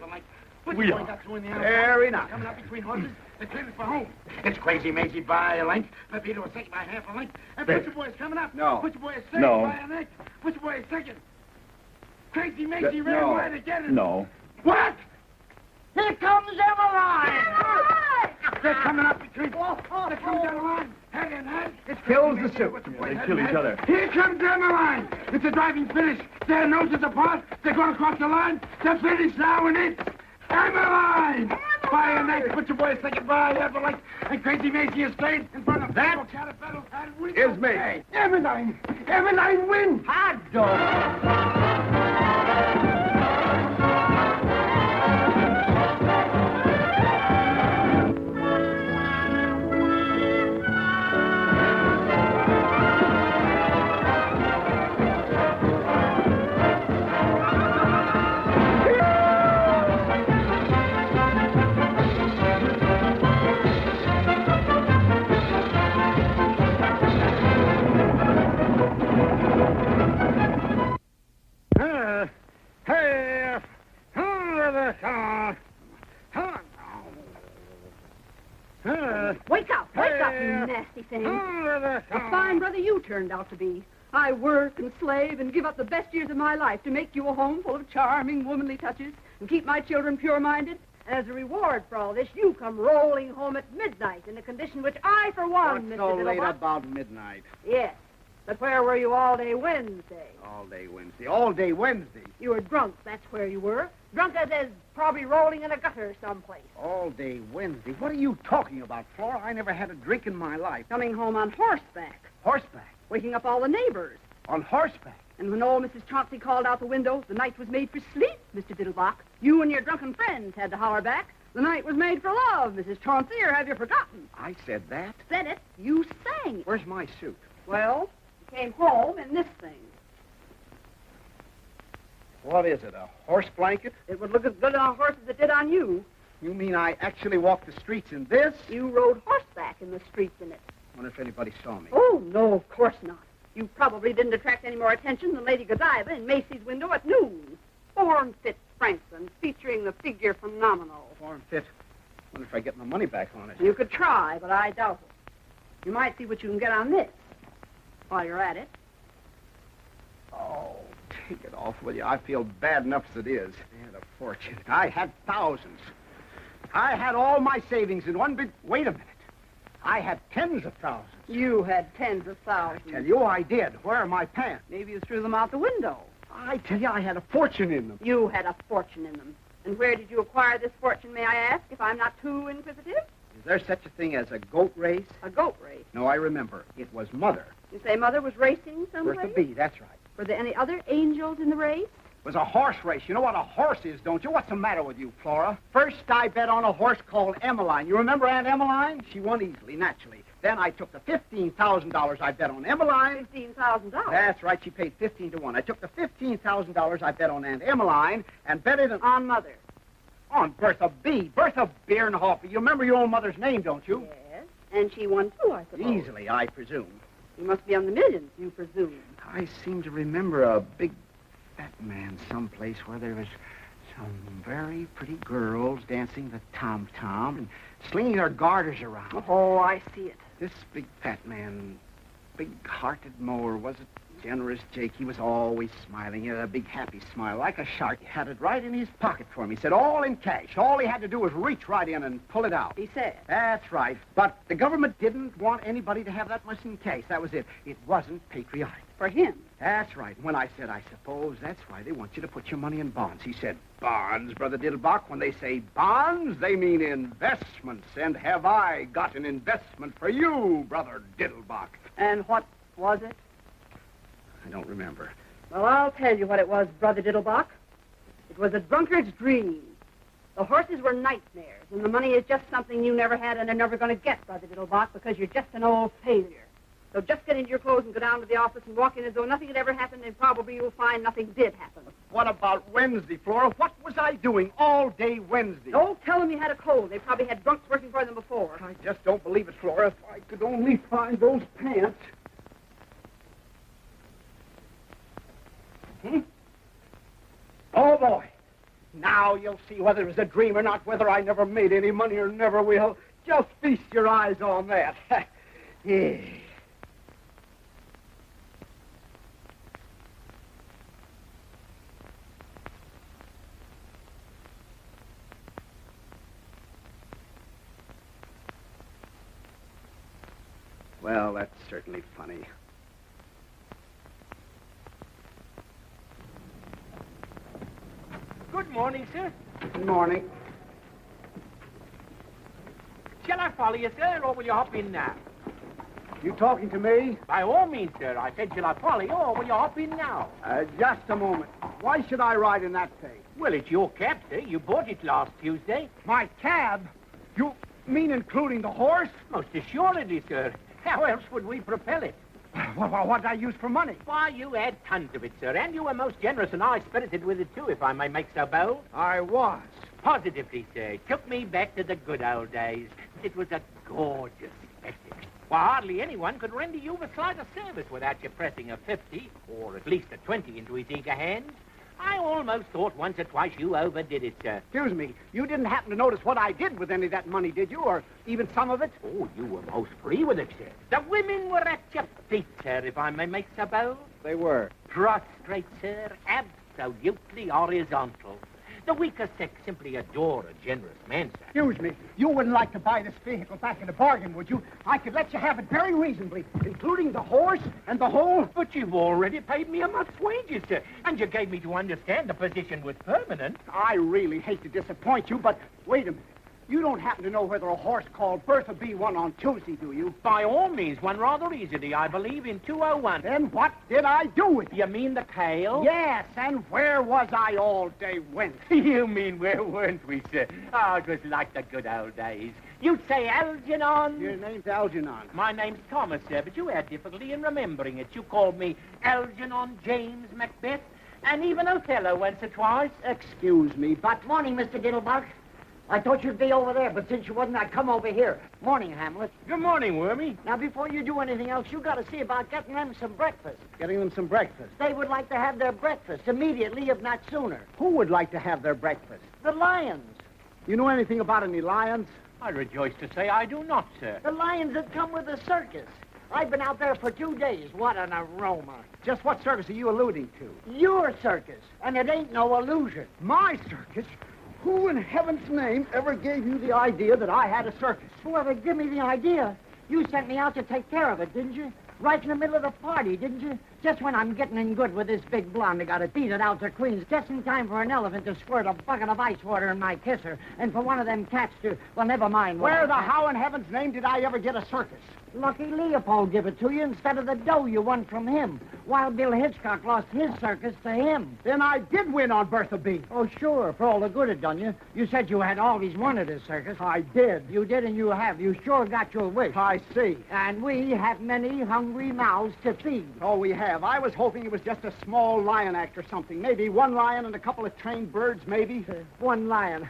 Butcher we Boy are. got through in the outside. Very nice. Coming up between horses. They're clearing for home. It's Crazy Maisie by a length. Pepito is second by half a length. And There. Butcher Boy is coming up. No. Butcher Boy is second No. by a length. Butcher Boy is second. Crazy Maisie ran No. wide again. No. What? Here comes Emmeline. They're coming up between... They're coming down the line. Head and head. It's Kills Crazy the Maisie, suit. Butcher Boy, They head kill and each head. other. Here comes Emmeline. It's a driving finish. Their noses apart. They're going across the line. They're finished now, and it's Emmeline. By a next Butcher Boy is second by half a length. And Crazy Maisie is third in front of that. Caterpillar and we Is me. Emmeline. Emmeline wins. Hot dog. Wake up, you nasty thing. A fine brother you turned out to be. I work and slave and give up the best years of my life to make you a home full of charming, womanly touches and keep my children pure-minded. And as a reward for all this, you come rolling home at midnight in a condition which I, for one, What's Mr. so late Diddlebock... about midnight? Yes, but where were you all day Wednesday? All day Wednesday. All day Wednesday. You were drunk, that's where you were. Drunk as probably rolling in a gutter someplace. All day Wednesday. What are you talking about, Flora? I never had a drink in my life. Coming home on horseback. Horseback. Waking up all the neighbors. On horseback. And when old Mrs. Chauncey called out the window, the night was made for sleep, Mr. Diddlebock. You and your drunken friends had to holler back. The night was made for love, Mrs. Chauncey, or have you forgotten? I said that? Said it. You sang it. Where's my suit? Well, you came home in this thing. What is it, a horse blanket? It would look as good on a horse as it did on you. You mean I actually walked the streets in this? You rode horseback in the streets in it. Wonder if anybody saw me. Oh, no, of course not. You probably didn't attract any more attention than Lady Godiva in Macy's window at noon. Form-fit Franklin, featuring the figure phenomenal. Form-fit? Wonder if I get my money back on it. You could try, but I doubt it. You might see what you can get on this while you're at it. Oh, take it off, will you? I feel bad enough as it is. I had a fortune. I had thousands. I had all my savings in one big... Wait a minute. I had tens of thousands. You had tens of thousands. I tell you, I did. Where are my pants? Maybe you threw them out the window. I tell you, I had a fortune in them. You had a fortune in them. And where did you acquire this fortune, may I ask, if I'm not too inquisitive? Is there such a thing as a goat race? A goat race? No, I remember. It was Mother. You say Mother was racing someplace? Bertha B., that's right. Were there any other angels in the race? It was a horse race. You know what a horse is, don't you? What's the matter with you, Flora? First, I bet on a horse called Emmeline. You remember Aunt Emmeline? She won easily, naturally. Then I took the $15,000 I bet on Emmeline. $15,000? That's right. She paid 15 to 1. I took the $15,000 I bet on Aunt Emmeline and bet it on Mother. On Bertha B. Bertha Bierhofer. You remember your own mother's name, don't you? Yes. And she won, too, I suppose. Easily, I presume. You must be on the millions, you presume. I seem to remember a big fat man someplace where there was some very pretty girls dancing the tom-tom and slinging their garters around. Oh, I see it. This big fat man, big-hearted mower, was a generous Jake. He was always smiling. He had a big happy smile, like a shark. He had it right in his pocket for me. He said all in cash. All he had to do was reach right in and pull it out. He said? That's right. But the government didn't want anybody to have that much in cash. That was it. It wasn't patriotic. For him? That's right. When I said, I suppose that's why they want you to put your money in bonds. He said, bonds, Brother Diddlebock. When they say bonds, they mean investments. And have I got an investment for you, Brother Diddlebock? And what was it? I don't remember. Well, I'll tell you what it was, Brother Diddlebock. It was a drunkard's dream. The horses were nightmares, and the money is just something you never had and are never going to get, Brother Diddlebock, because you're just an old failure. So just get into your clothes and go down to the office and walk in as though nothing had ever happened, and probably you'll find nothing did happen. What about Wednesday, Flora? What was I doing all day Wednesday? Don't tell them you had a cold. They probably had drunks working for them before. I just don't believe it, Flora. If I could only find those pants. Oh, boy. Now you'll see whether it was a dream or not, whether I never made any money or never will. Just feast your eyes on that. Yeah. Well, that's certainly funny. Good morning, sir. Good morning. Shall I follow you, sir, or will you hop in now? You talking to me? By all means, sir. I said, shall I follow you, or will you hop in now? Just a moment. Why should I ride in that thing? Well, it's your cab, sir. You bought it last Tuesday. My cab? You mean including the horse? Most assuredly, sir. How else would we propel it? What'd I use for money? Why, you had tons of it, sir, and you were most generous and high-spirited with it, too, if I may make so bold. I was. Positively, sir. It took me back to the good old days. It was a gorgeous spectacle. Why, hardly anyone could render you the slightest service without you pressing a 50, or at least a 20 into his eager hands. I almost thought once or twice you overdid it, sir. Excuse me, you didn't happen to notice what I did with any of that money, did you? Or even some of it? Oh, you were most free with it, sir. The women were at your feet, sir, if I may make so bold. They were. Prostrate, sir, absolutely horizontal. The weaker sex simply adore a generous man, sir. Excuse me, you wouldn't like to buy this vehicle back in the bargain, would you? I could let you have it very reasonably, including the horse and the whole... But you've already paid me a month's wages, sir, and you gave me to understand the position was permanent. I really hate to disappoint you, but wait a minute. You don't happen to know whether a horse called Bertha B won on Tuesday, do you? By all means, one rather easily, I believe, in 201. Then what did I do with it? You mean the tail? Yes, and where was I all day Wednesday? You mean where weren't we, sir? Oh, it was like the good old days. You'd say Algernon. Your name's Algernon. My name's Thomas, sir, but you had difficulty in remembering it. You called me Algernon James Macbeth, and even Othello once or twice. Excuse me, but... Morning, Mr. Diddlebock. I thought you'd be over there, but since you wasn't, I'd come over here. Morning, Hamlet. Good morning, Wormy. Now, before you do anything else, you got to see about getting them some breakfast. Getting them some breakfast. They would like to have their breakfast immediately, if not sooner. Who would like to have their breakfast? The lions. You know anything about any lions? I rejoice to say I do not, sir. The lions that come with the circus. I've been out there for 2 days. What an aroma. Just what circus are you alluding to? Your circus, and it ain't no illusion. My circus? Who in heaven's name ever gave you the idea that I had a circus? Whoever gave me the idea, you sent me out to take care of it, didn't you? Right in the middle of the party, didn't you? Just when I'm getting in good with this big blonde, I got to beat it out to Queens. Just in time for an elephant to squirt a bucket of ice water in my kisser. And for one of them cats to... Well, never mind. Where the how in heaven's name did I ever get a circus? Lucky Leopold give it to you instead of the dough you won from him. Wild Bill Hitchcock lost his circus to him. Then I did win on Bertha B. Oh, sure, for all the good it done you. You said you had always wanted a circus. I did. You did and you have. You sure got your wish. I see. And we have many hungry mouths to feed. Oh, we have. I was hoping it was just a small lion act or something. Maybe one lion and a couple of trained birds, maybe. One lion.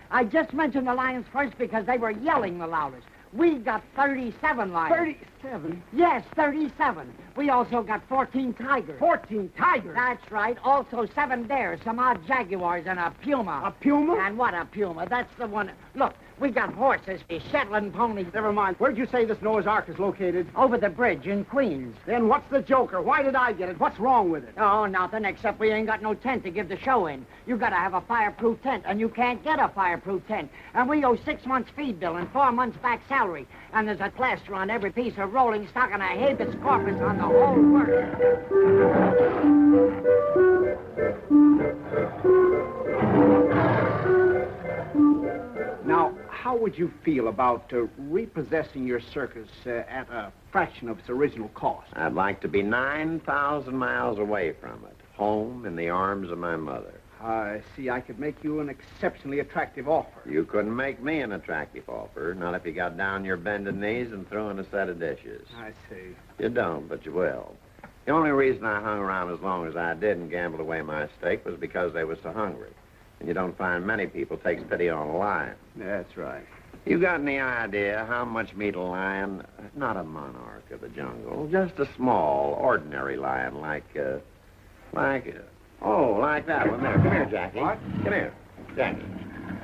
I just mentioned the lions first because they were yelling the loudest. We got 37 lions. 37? Yes, 37. We also got 14 tigers. 14 tigers? That's right. Also 7 bears, some odd jaguars, and a puma. A puma? And what a puma. That's the one. Look, we got horses, Shetland ponies. Never mind. Where'd you say this Noah's Ark is located? Over the bridge in Queens. Then what's the joker? Why did I get it? What's wrong with it? Oh, nothing, except we ain't got no tent to give the show in. You got to have a fireproof tent, and you can't get a fireproof tent. And we owe 6 months' feed bill and 4 months' back salary. And there's a plaster on every piece of rolling stock and a habeas corpus on the whole work. Now, how would you feel about repossessing your circus at a fraction of its original cost? I'd like to be 9,000 miles away from it, home in the arms of my mother. I see. I could make you an exceptionally attractive offer. You couldn't make me an attractive offer, not if you got down your bended knees and threw in a set of dishes. I see. You don't, but you will. The only reason I hung around as long as I did and gambled away my stake was because they were so hungry. And you don't find many people takes pity on a lion. That's right. You got any idea how much meat a lion, not a monarch of the jungle, just a small, ordinary lion like that one there. Come here, Jackie. What? Come here. Jackie,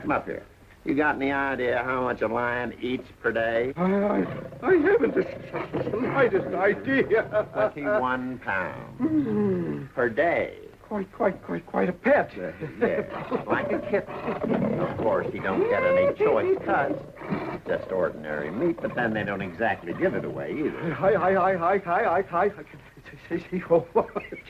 come up here. You got any idea how much a lion eats per day? I haven't the slightest idea. 21 pounds per day. Quite a pet. Yeah, like a kitten. Of course, he don't get any choice cuts. Just ordinary meat, but then they don't exactly give it away either. What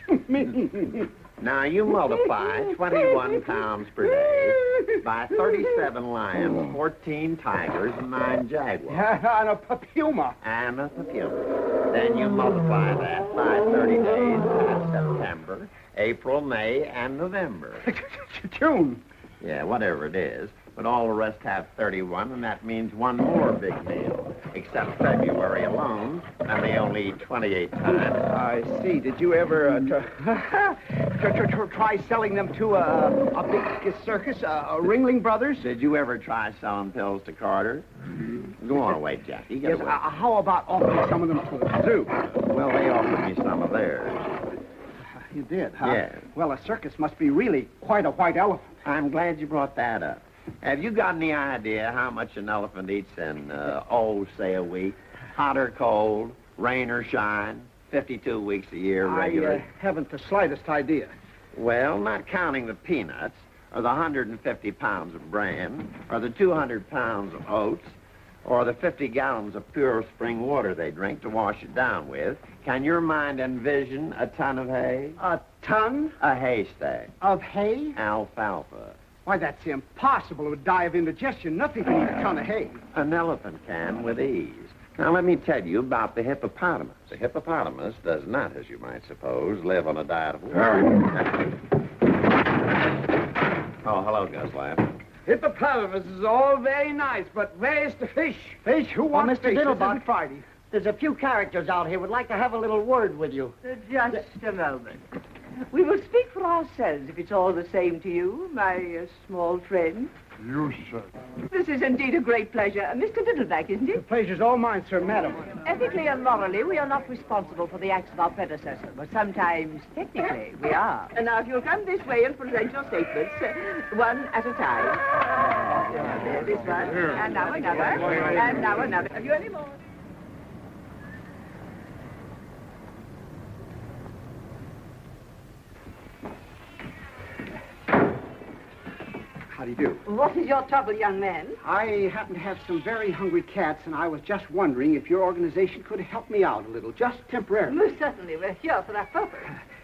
you mean? Now, you multiply 21 pounds per day by 37 lions, 14 tigers, and 9 jaguars. And a puma. And a puma. Then you multiply that by 30 days. That's September, April, May, and November. June. Yeah, whatever it is. But all the rest have 31, and that means one more big meal. Except February alone, and they only eat 28 times. I see. Did you ever try selling them to a big circus, Ringling Brothers? Did you ever try selling pills to Carter? Go on away, Jackie. Get away. How about offering some of them to a zoo? Well, they offered me some of theirs. You did, huh? Yeah. Well, a circus must be really quite a white elephant. I'm glad you brought that up. Have you got any idea how much an elephant eats in, say a week? Hot or cold, rain or shine, 52 weeks a year regular? I haven't the slightest idea. Well, not counting the peanuts, or the 150 pounds of bran, or the 200 pounds of oats, or the 50 gallons of pure spring water they drink to wash it down with, can your mind envision a ton of hay? A ton? A haystack. Of hay? Alfalfa. Why, that's impossible. It would die of indigestion. Nothing can eat a ton of hay. An elephant can with ease. Now, let me tell you about the hippopotamus. The hippopotamus does not, as you might suppose, live on a diet of water. Oh, hello, Guslav. Hippopotamus is all very nice, but where's the fish? Fish? Who wants Mr. fish? This Diddlebock. isn't Friday. There's a few characters out here would like to have a little word with you. Just a moment. We will speak for ourselves, if it's all the same to you, my small friend. You, sir. This is indeed a great pleasure. Mr. Diddleback, isn't The it? pleasure's all mine, sir, madam. Ethically and morally, we are not responsible for the acts of our predecessor, but sometimes, technically, we are. And now, if you'll come this way and present your statements, one at a time. This one, and now another, and now another. Have you any more? How do you do? What is your trouble, young man? I happen to have some very hungry cats, and I was just wondering if your organization could help me out a little, just temporarily. Most certainly. We're here for that purpose.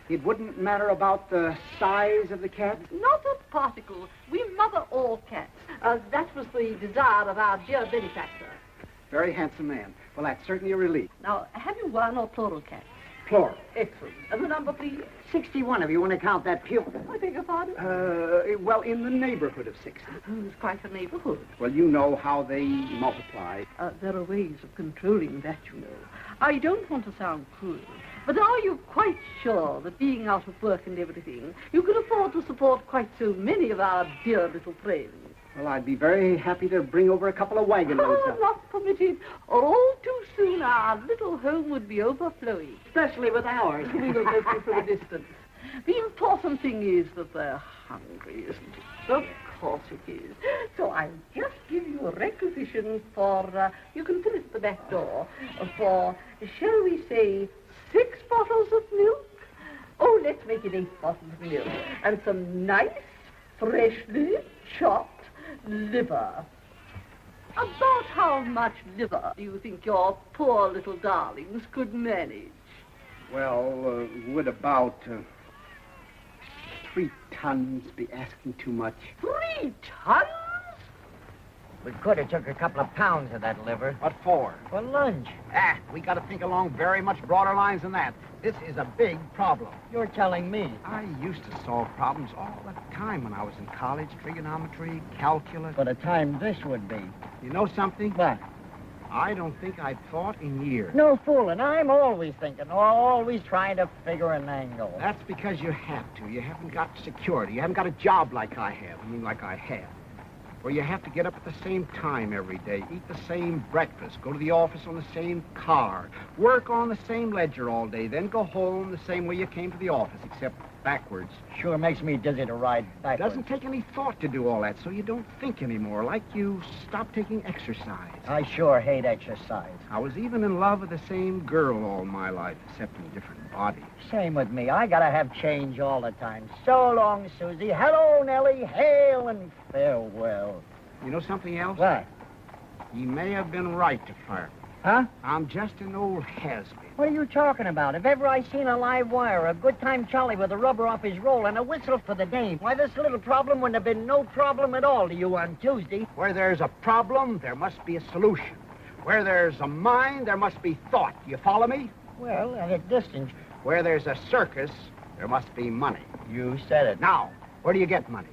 It wouldn't matter about the size of the cat? Not a particle. We mother all cats. That was the desire of our dear benefactor. Very handsome man. Well, that's certainly a relief. Now, have you one or plural cats? Plural. Excellent. And the number, please? 61, if you want to count that pew. I beg your pardon? Well, in the neighborhood of 60. It's quite a neighborhood. Well, you know how they multiply. There are ways of controlling that, you know. I don't want to sound cruel, but are you quite sure that being out of work and everything, you can afford to support quite so many of our dear little friends? Well, I'd be very happy to bring over a couple of wagon loads. Oh, not permitted, or all too soon our little home would be overflowing. Especially with ours. We will go through from a distance. The important thing is that they're hungry, isn't it? Of course it is. So I'll just give you a requisition for, you can fill it at the back door, for, shall we say, 6 bottles of milk? Oh, let's make it 8 bottles of milk. And some nice, freshly chopped liver. About how much liver do you think your poor little darlings could manage? Well, would about 3 tons be asking too much? 3 tons? We could have took a couple of pounds of that liver. What for? For lunch. We got to think along very much broader lines than that. This is a big problem. You're telling me. I used to solve problems all the time when I was in college. Trigonometry, calculus. What a time this would be. You know something? What? I don't think I've thought in years. No fooling. I'm always thinking, always trying to figure an angle. That's because you have to. You haven't got security. You haven't got a job like I have. Like I have. Where you have to get up at the same time every day, eat the same breakfast, go to the office on the same car, work on the same ledger all day, then go home the same way you came to the office, except backwards. Sure makes me dizzy to ride backwards. It doesn't take any thought to do all that, so you don't think anymore, like you stop taking exercise. I sure hate exercise. I was even in love with the same girl all my life, except in different bodies. Same with me. I gotta have change all the time. So long, Susie. Hello, Nellie. Hail and farewell. You know something else? What? He may have been right to fire me. Huh? I'm just an old has-been. What are you talking about? If ever I seen a live wire, a good time Charlie with a rubber off his roll and a whistle for the dame, why, this little problem wouldn't have been no problem at all to you on Tuesday. Where there's a problem, there must be a solution. Where there's a mind, there must be thought. You follow me? Well, at a distance. Where there's a circus, there must be money. You said it. Now, where do you get money?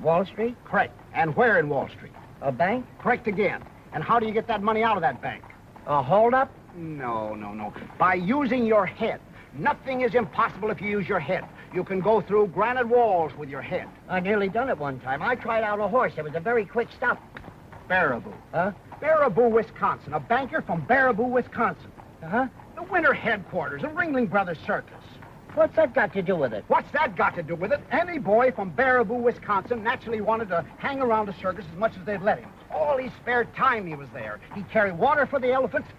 Wall Street? Correct. And where in Wall Street? A bank? Correct again. And how do you get that money out of that bank? A hold-up? No. By using your head. Nothing is impossible if you use your head. You can go through granite walls with your head. I nearly done it one time. I tried out a horse. It was a very quick stop. Baraboo. Huh? Baraboo, Wisconsin. A banker from Baraboo, Wisconsin. Uh-huh. The winter headquarters of Ringling Brothers Circus. What's that got to do with it? What's that got to do with it? Any boy from Baraboo, Wisconsin naturally wanted to hang around a circus as much as they'd let him. All his spare time he was there. He'd carry water for the elephants,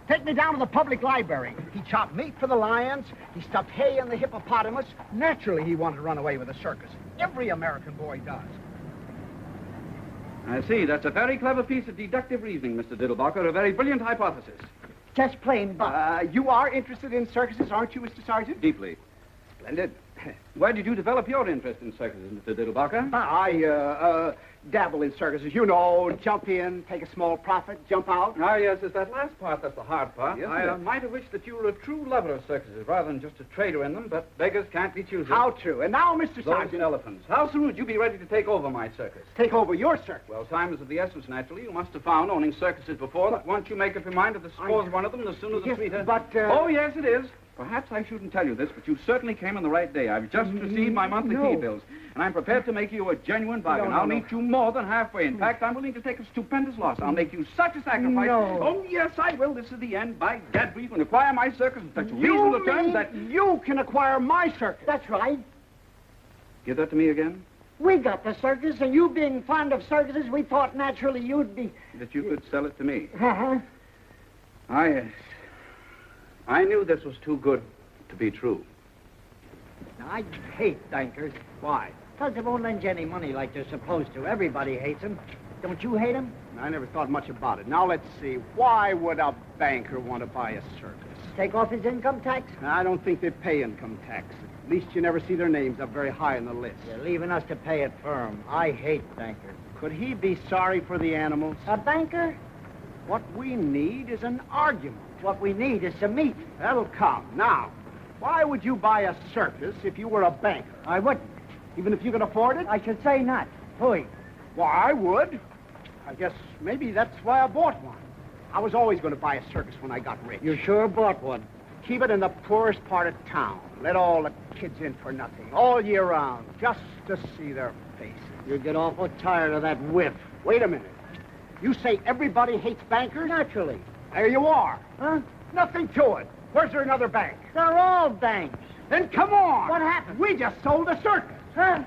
take me down to the public library. He chopped meat for the lions. He stuffed hay in the hippopotamus. Naturally, he wanted to run away with the circus. Every American boy does. I see. That's a very clever piece of deductive reasoning, Mr. Diddlebock, or a very brilliant hypothesis. Just plain buck. You are interested in circuses, aren't you, Mr. Sergeant? Deeply. Splendid. Where did you develop your interest in circuses, Mr. Diddlebacher? I dabble in circuses. You know, jump in, take a small profit, jump out. Ah, yes, it's that last part that's the hard part. Yes, I sir. might have wished that you were a true lover of circuses rather than just a trader in them, but beggars can't be choosers. How true. And now, Mr. Those Sergeant. elephants. How soon would you be ready to take over my circus? Take over your circus. Well, time is of the essence, naturally. You must have found, owning circuses before, that once you make up your mind to the score's of one of them, the sooner the Yes, sweeter. but, Oh, yes, it is. Perhaps I shouldn't tell you this, but you certainly came on the right day. I've just received my monthly fee bills, and I'm prepared to make you a genuine bargain. I'll meet you more than halfway. In fact, I'm willing to take a stupendous loss. I'll make you such a sacrifice. No. Oh, yes, I will. This is the end. By gad, we can acquire my circus in such reasonable terms that... You can acquire my circus. That's right. Give that to me again. We got the circus, and you being fond of circuses, we thought naturally you'd be... That you could sell it to me. Uh-huh. I knew this was too good to be true. I hate bankers. Why? Because they won't lend you any money like they're supposed to. Everybody hates them. Don't you hate them? I never thought much about it. Now, let's see. Why would a banker want to buy a circus? Take off his income tax? I don't think they pay income tax. At least you never see their names up very high on the list. You're leaving us to pay it for him. I hate bankers. Could he be sorry for the animals? A banker? What we need is an argument. What we need is some meat. That'll come. Now, why would you buy a circus if you were a banker? I wouldn't. Even if you could afford it? I should say not. Hui. Why, I would. I guess maybe that's why I bought one. I was always going to buy a circus when I got rich. You sure bought one. Keep it in the poorest part of town. Let all the kids in for nothing, all year round, just to see their faces. You get awful tired of that whiff. Wait a minute. You say everybody hates bankers? Naturally. There you are. Huh? Nothing to it. Where's there another bank? They're all banks. Then come on. What happened? We just sold a circus. Huh?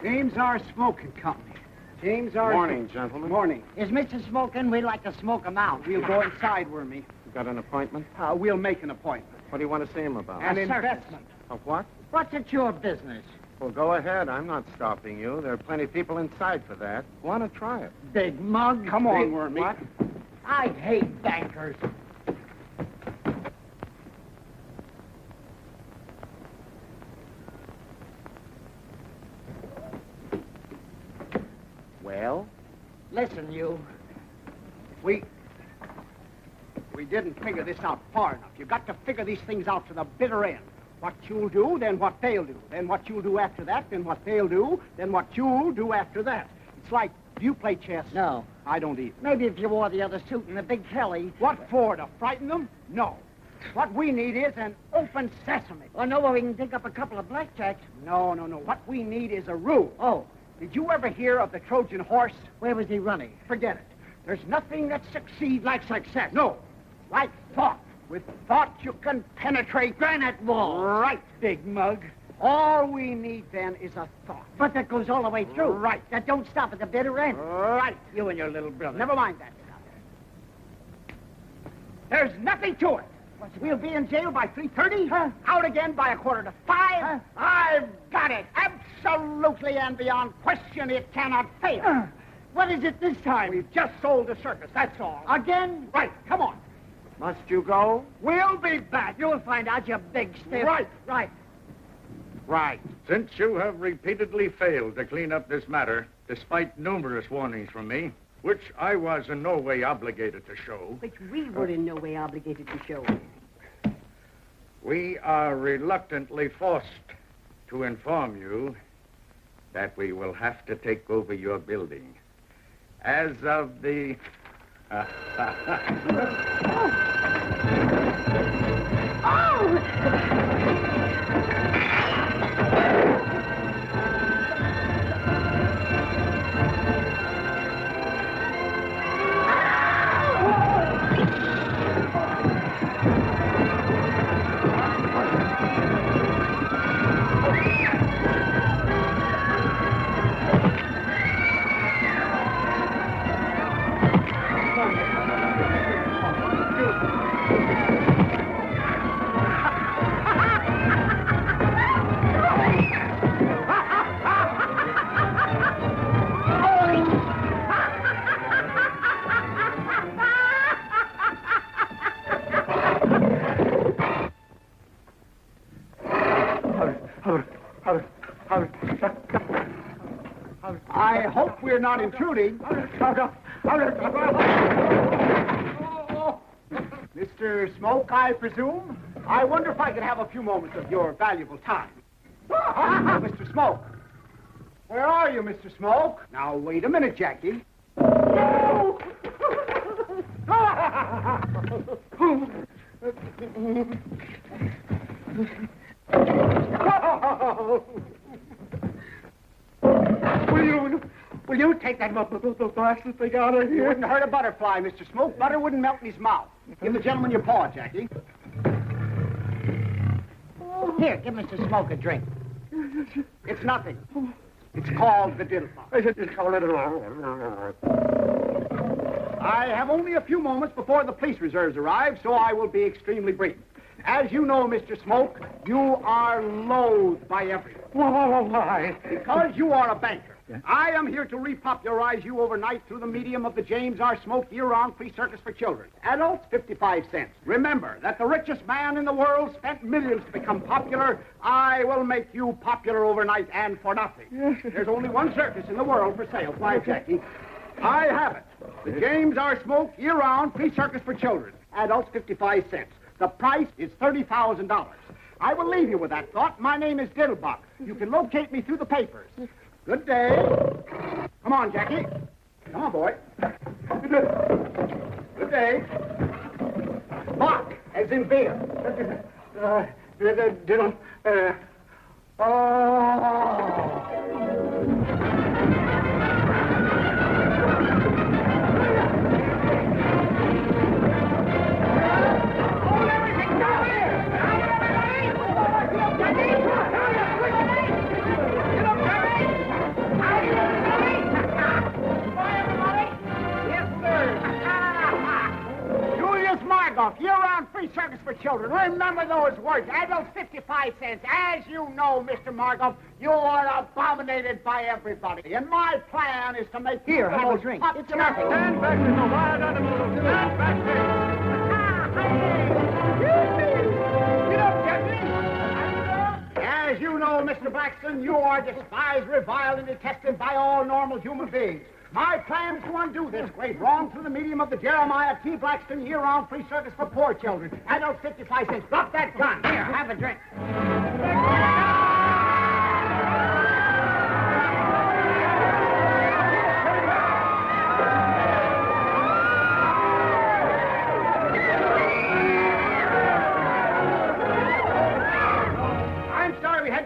James R. Smoking Company. James R. Morning, gentlemen. Morning. Is Mr. Smoking? We'd like to smoke him out. We'll go inside, Wormy. You got an appointment? We'll make an appointment. What do you want to see him about? An A circus. investment. Of what? What's it your business? Well, go ahead. I'm not stopping you. There are plenty of people inside for that. Want to try it? Big mug. Come on, Wormy. What? I hate bankers. Well, Listen, you. we didn't figure this out far enough. You've got to figure these things out to the bitter end. What you'll do, then what they'll do. Then what you'll do after that, then what they'll do, then what you'll do after that. It's like, do you play chess? No. I don't either. Maybe if you wore the other suit and the big Kelly. What for, to frighten them? No. What we need is an open sesame. I know where we can dig up a couple of blackjacks. No. What we need is a rule. Oh, Did you ever hear of the Trojan horse? where was he running? Forget it. There's nothing that succeeds like success. No. Like thought. With thought, you can penetrate Granite wall. Right, big mug. All we need, then, is a thought. But that goes all the way through. Right. That don't stop at the bitter end. Right. You and your little brother. Never mind that stuff. There's nothing to it. We'll be in jail by 3:30. Huh? Out again by 4:45. Huh? I've got it. Absolutely and beyond question, it cannot fail. What is it this time? We've just sold the circus, that's all. Again? Right, come on. Must you go? We'll be back. You'll find out, you big stiff. Right. Right. Since you have repeatedly failed to clean up this matter, despite numerous warnings from me, which I was in no way obligated to show, Which we were in no way obligated to show. we are reluctantly forced to inform you that we will have to take over your building. As of the... I hope we're not intruding. Mr. Smoke, I presume? I wonder if I could have a few moments of your valuable time. Mr. Smoke. Where are you, Mr. Smoke? Now, wait a minute, Jackie. Will you take that blasted thing out of here? You wouldn't hurt a butterfly, Mr. Smoke. Butter wouldn't melt in his mouth. Give the gentleman your paw, Jackie. Here, give Mr. Smoke a drink. It's nothing. It's called the Diddlebock. I have only a few moments before the police reserves arrive, so I will be extremely brief. As you know, Mr. Smoke, you are loathed by everyone. Why? Because you are a banker. Yeah. I am here to repopularize you overnight through the medium of the James R. Smoke year-round free circus for children. Adults, 55 cents. Remember that the richest man in the world spent millions to become popular. I will make you popular overnight and for nothing. Yes. There's only one circus in the world for sale. Why, Jackie? I have it. The James R. Smoke year-round free circus for children. Adults, 55 cents. The price is $30,000. I will leave you with that thought. My name is Diddlebock. You can locate me through the papers. Good day. Come on, Jackie. Come on, boy. Good day. Bock, as in beer. Year-round free circus for children. Remember those words. Adults, 55 cents. As you know, Mr. Margoff, you are abominated by everybody. And my plan is to make you Here, have a drink. It's nothing. Stand back, Mr. Wild Animal. Stand back, You don't get me. As you know, Mr. Blackson, you are despised, reviled, and detested by all normal human beings. My plan is to undo this great wrong through the medium of the Jeremiah T. Blackson year-round free circus for poor children. Adults, 55 cents. Drop that gun. Here, have a drink.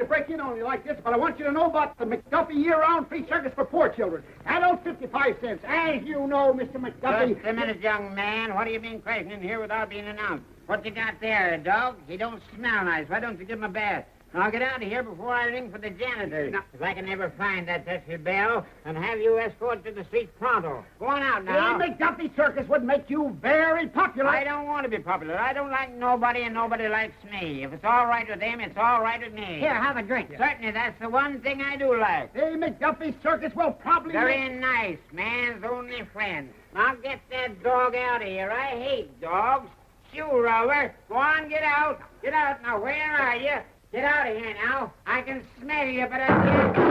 Break in on you like this, but I want you to know about the McDuffie year-round free circus for poor children. Adults, 55 cents. As you know, Mr. McDuffie... Just a minute, young man. What do you mean crashing in here without being announced? What you got there, a dog? He don't smell nice. Why don't you give him a bath? Now get out of here before I ring for the janitor. No. If I can never find that Tessie Bell, and have you escorted to the street pronto. Go on out now. The McDuffie circus would make you very popular. I don't want to be popular. I don't like nobody, and nobody likes me. If it's all right with them, it's all right with me. Here, have a drink. Yeah. Certainly, that's the one thing I do like. The McDuffie circus will probably... Very nice. Man's only friend. Now get that dog out of here. I hate dogs. Shoe roller. Go on, get out. Get out. Now, where are you? Get out of here now. I can smell you, but I can't...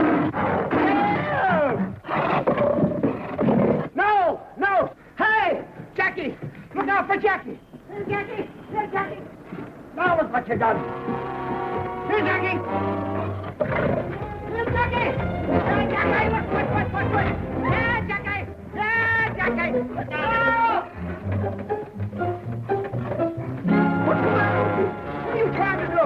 No! No! Hey! Jackie! Look out for Jackie! Here, Jackie! Here, Jackie! Now look what you done! Here, Jackie! Here, Jackie! Here, Jackie! What? Here, Jackie! Here, Jackie! No! What's the matter with you? What are you trying to do?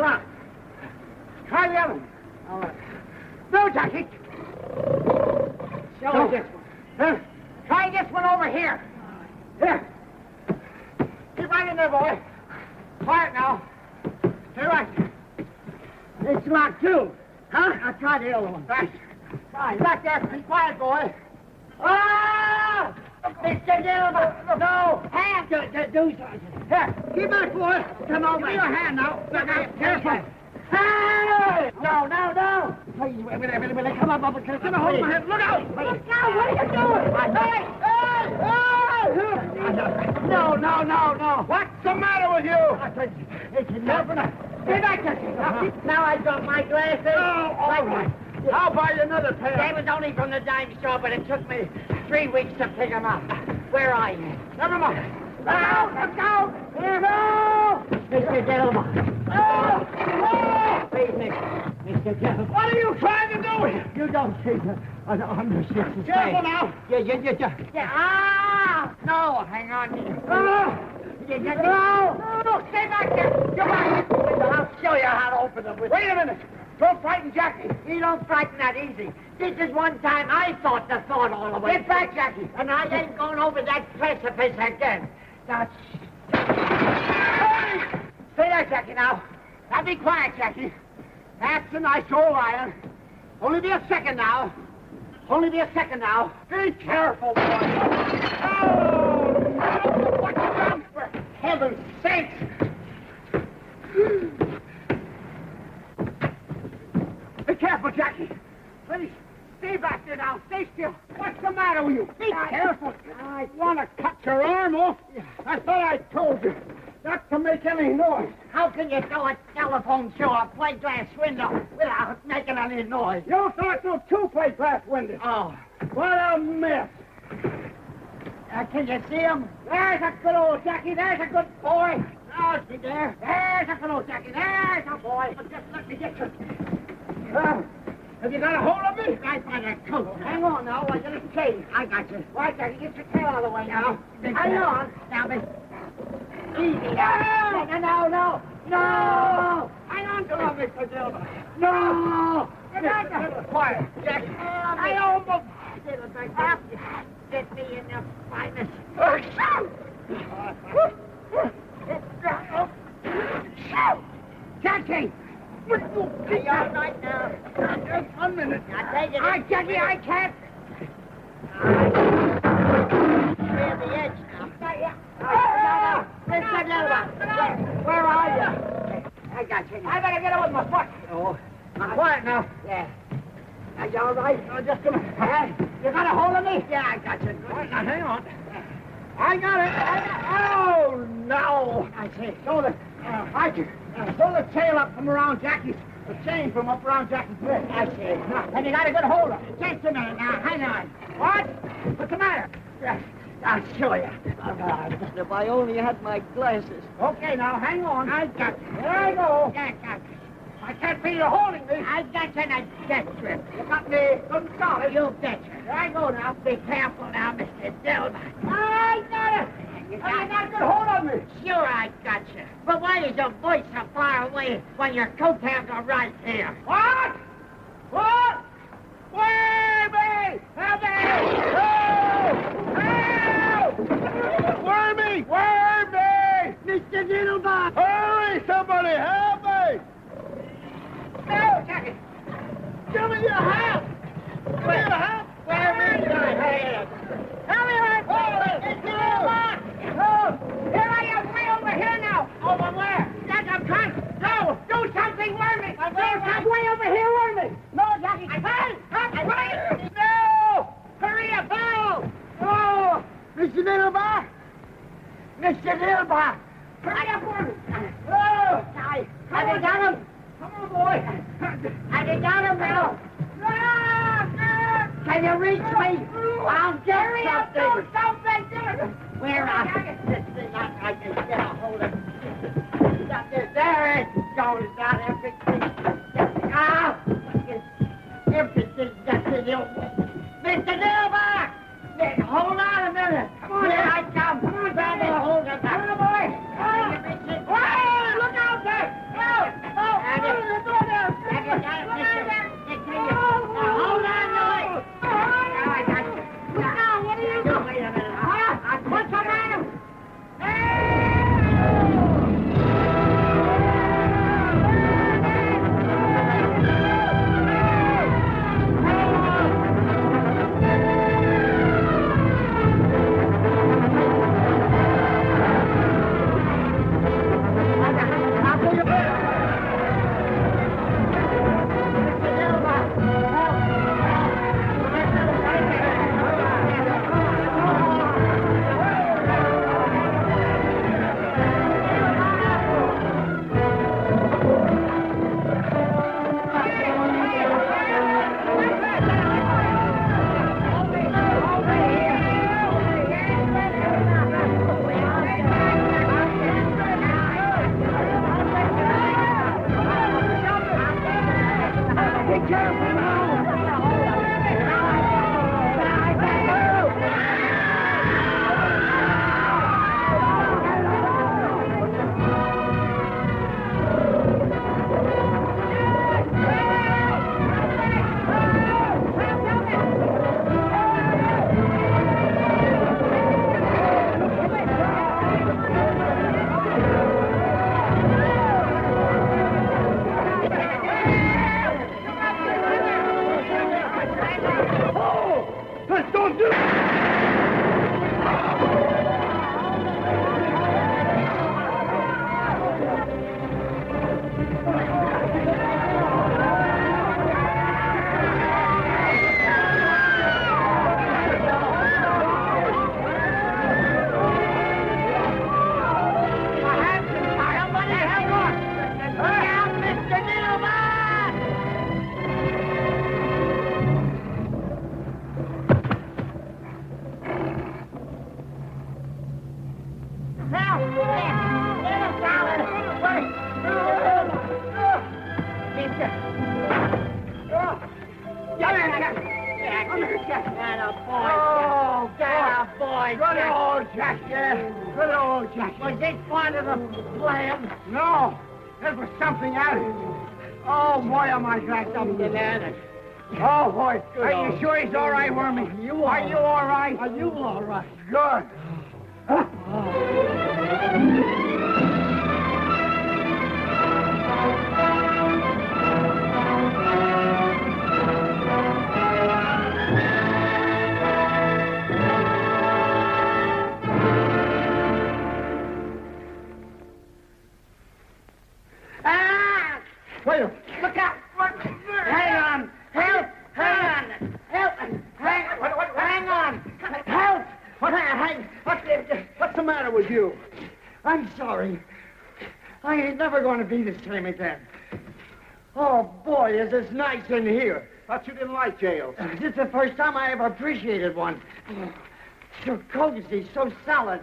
locked. Try the other one. All right. No, Jackie. Show me this one. Try this one over here. Here. Keep right in there, boy. Quiet now. Stay right. It's locked too. Huh? I'll try the other one. Right. Right. Back there. Be quiet, boy. Ah! Mr. Diddlebock! No! Hand! Do something. Here. Keep back, boy. Come over. Give me your hand now. Look out. Careful. Hey! No. Please, wait. Come on, Bubba. Come on, hold my hand. Look out. Look out! What are you doing? Hey! No. What's the matter with you? It's enough. Stay back there. Now I got my glasses. Oh, all right. I'll buy you another pair. They was only from the dime store, but it took me 3 weeks to pick them up. Where are you? Never mind. Let's go. Here, no! Mr. Diddlebock. Please, Mr. Diddlebock. What are you trying to do here? You don't take under 60. Careful now. Yeah. Ah! No, hang on. No, stay back there. Come on. I'll show you how to open them with. Wait a minute. Don't frighten Jackie. You don't frighten that easy. This is one time I thought the thought all the way. Get back, Jackie. And I ain't going over that precipice again. That's... Hey! Stay there, Jackie, now. Now be quiet, Jackie. That's a nice old iron. Only be a second now. Be careful, boy. Oh! What you done? For heaven's sake! Be careful, Jackie. Please, stay back there now. Stay still. What's the matter with you? Be careful. I want to cut your arm off. I thought I told you not to make any noise. How can you throw a telephone through a plate glass window without making any noise? You threw it through 2 plate glass windows. Oh. What a mess. Can you see him? There's a good old Jackie. There's a good boy. Oh, see there? There's a good old Jackie. There's a boy. Just let me get you. Have you got a hold of me? Right by that coat. Hang on now, I got a chain. I got you. Right, Jackie, get your tail out of the way now. Hang on. Now, miss. Easy now. No. Hang on to me, Mr. Diddlebock. No. Get back there. Quiet. Jackie. I almost... Get me in the finest. Jackie! Are you all right now? Just 1 minute. Now, take it. Jackie, I can't. Clear the edge now. Mr. Diddlebock. Where are you? I got you. I better get it with my foot. Oh. Now, quiet now. Yeah. Are you all right? Just a minute. You got a hold of me? Yeah, I got you. Now, hang on. I got it. Oh, no. I see. Throw the tail up from around Jackie's, the chain from up around Jackie's wrist. I see. Now, and you got a good hold of it. Just a minute now. Hang on. What? What's the matter? I'll show you. If I only had my glasses. Okay, now, hang on. I got you. There I go. Yeah, got you. I can't feel you holding me. I got you in a death grip. You got me good and solid. You betcha. There I go now. Be careful now, Mr. Diddlebock. I got it. You got a good hold on me. Sure, I got you. But why is your voice so far away when your coattails are right here? What? What? Wormy! Help me! Help! Wormy! Wormy! Mr. Diddlebock! Hurry, somebody, help me! No, Jackie! Give me your hand! Give me your hand! Where is your hand? Hurry, Mr. Diddlebock! No! Here I am, way over here now! Over where? Jack, I'm trying! No! Do something, Wormy! I'm way over here, Wormy! No, Jackie! Hey! No! Hurry up! No! No! Mr. Diddlebock! Mr. Diddlebock! Hurry up, Wormy! Oh! Have you got him? Come on, boy! Have you got him now? Can you reach me? I'll get Hurry up! Do something. something! Where are you? This is not like this. Get a hold of it. Got this. There it goes. Not everything. Ah! Everything gets in you. Mr. Diddlebock! Hold on a minute. Come on, here I come. Come on, grab Daddy. a hold of that. Come on, boy. Can you reach it? Hey, look out there! No! careful now! Don't do it! Was it part of the plan? No, there was something added. Oh, boy, am I cracked up bananas. Oh, boy, are you sure he's all right, Wormy? Are you all right? Are you all right? Good. Wait, look out! Hang on! Help! Hang on! Help! Hang on! Help! What's the matter with you? I'm sorry. I ain't never going to be the same again. Oh, boy, is this nice in here. Thought you didn't like jails. This is the first time I ever appreciated one. So cozy, so solid.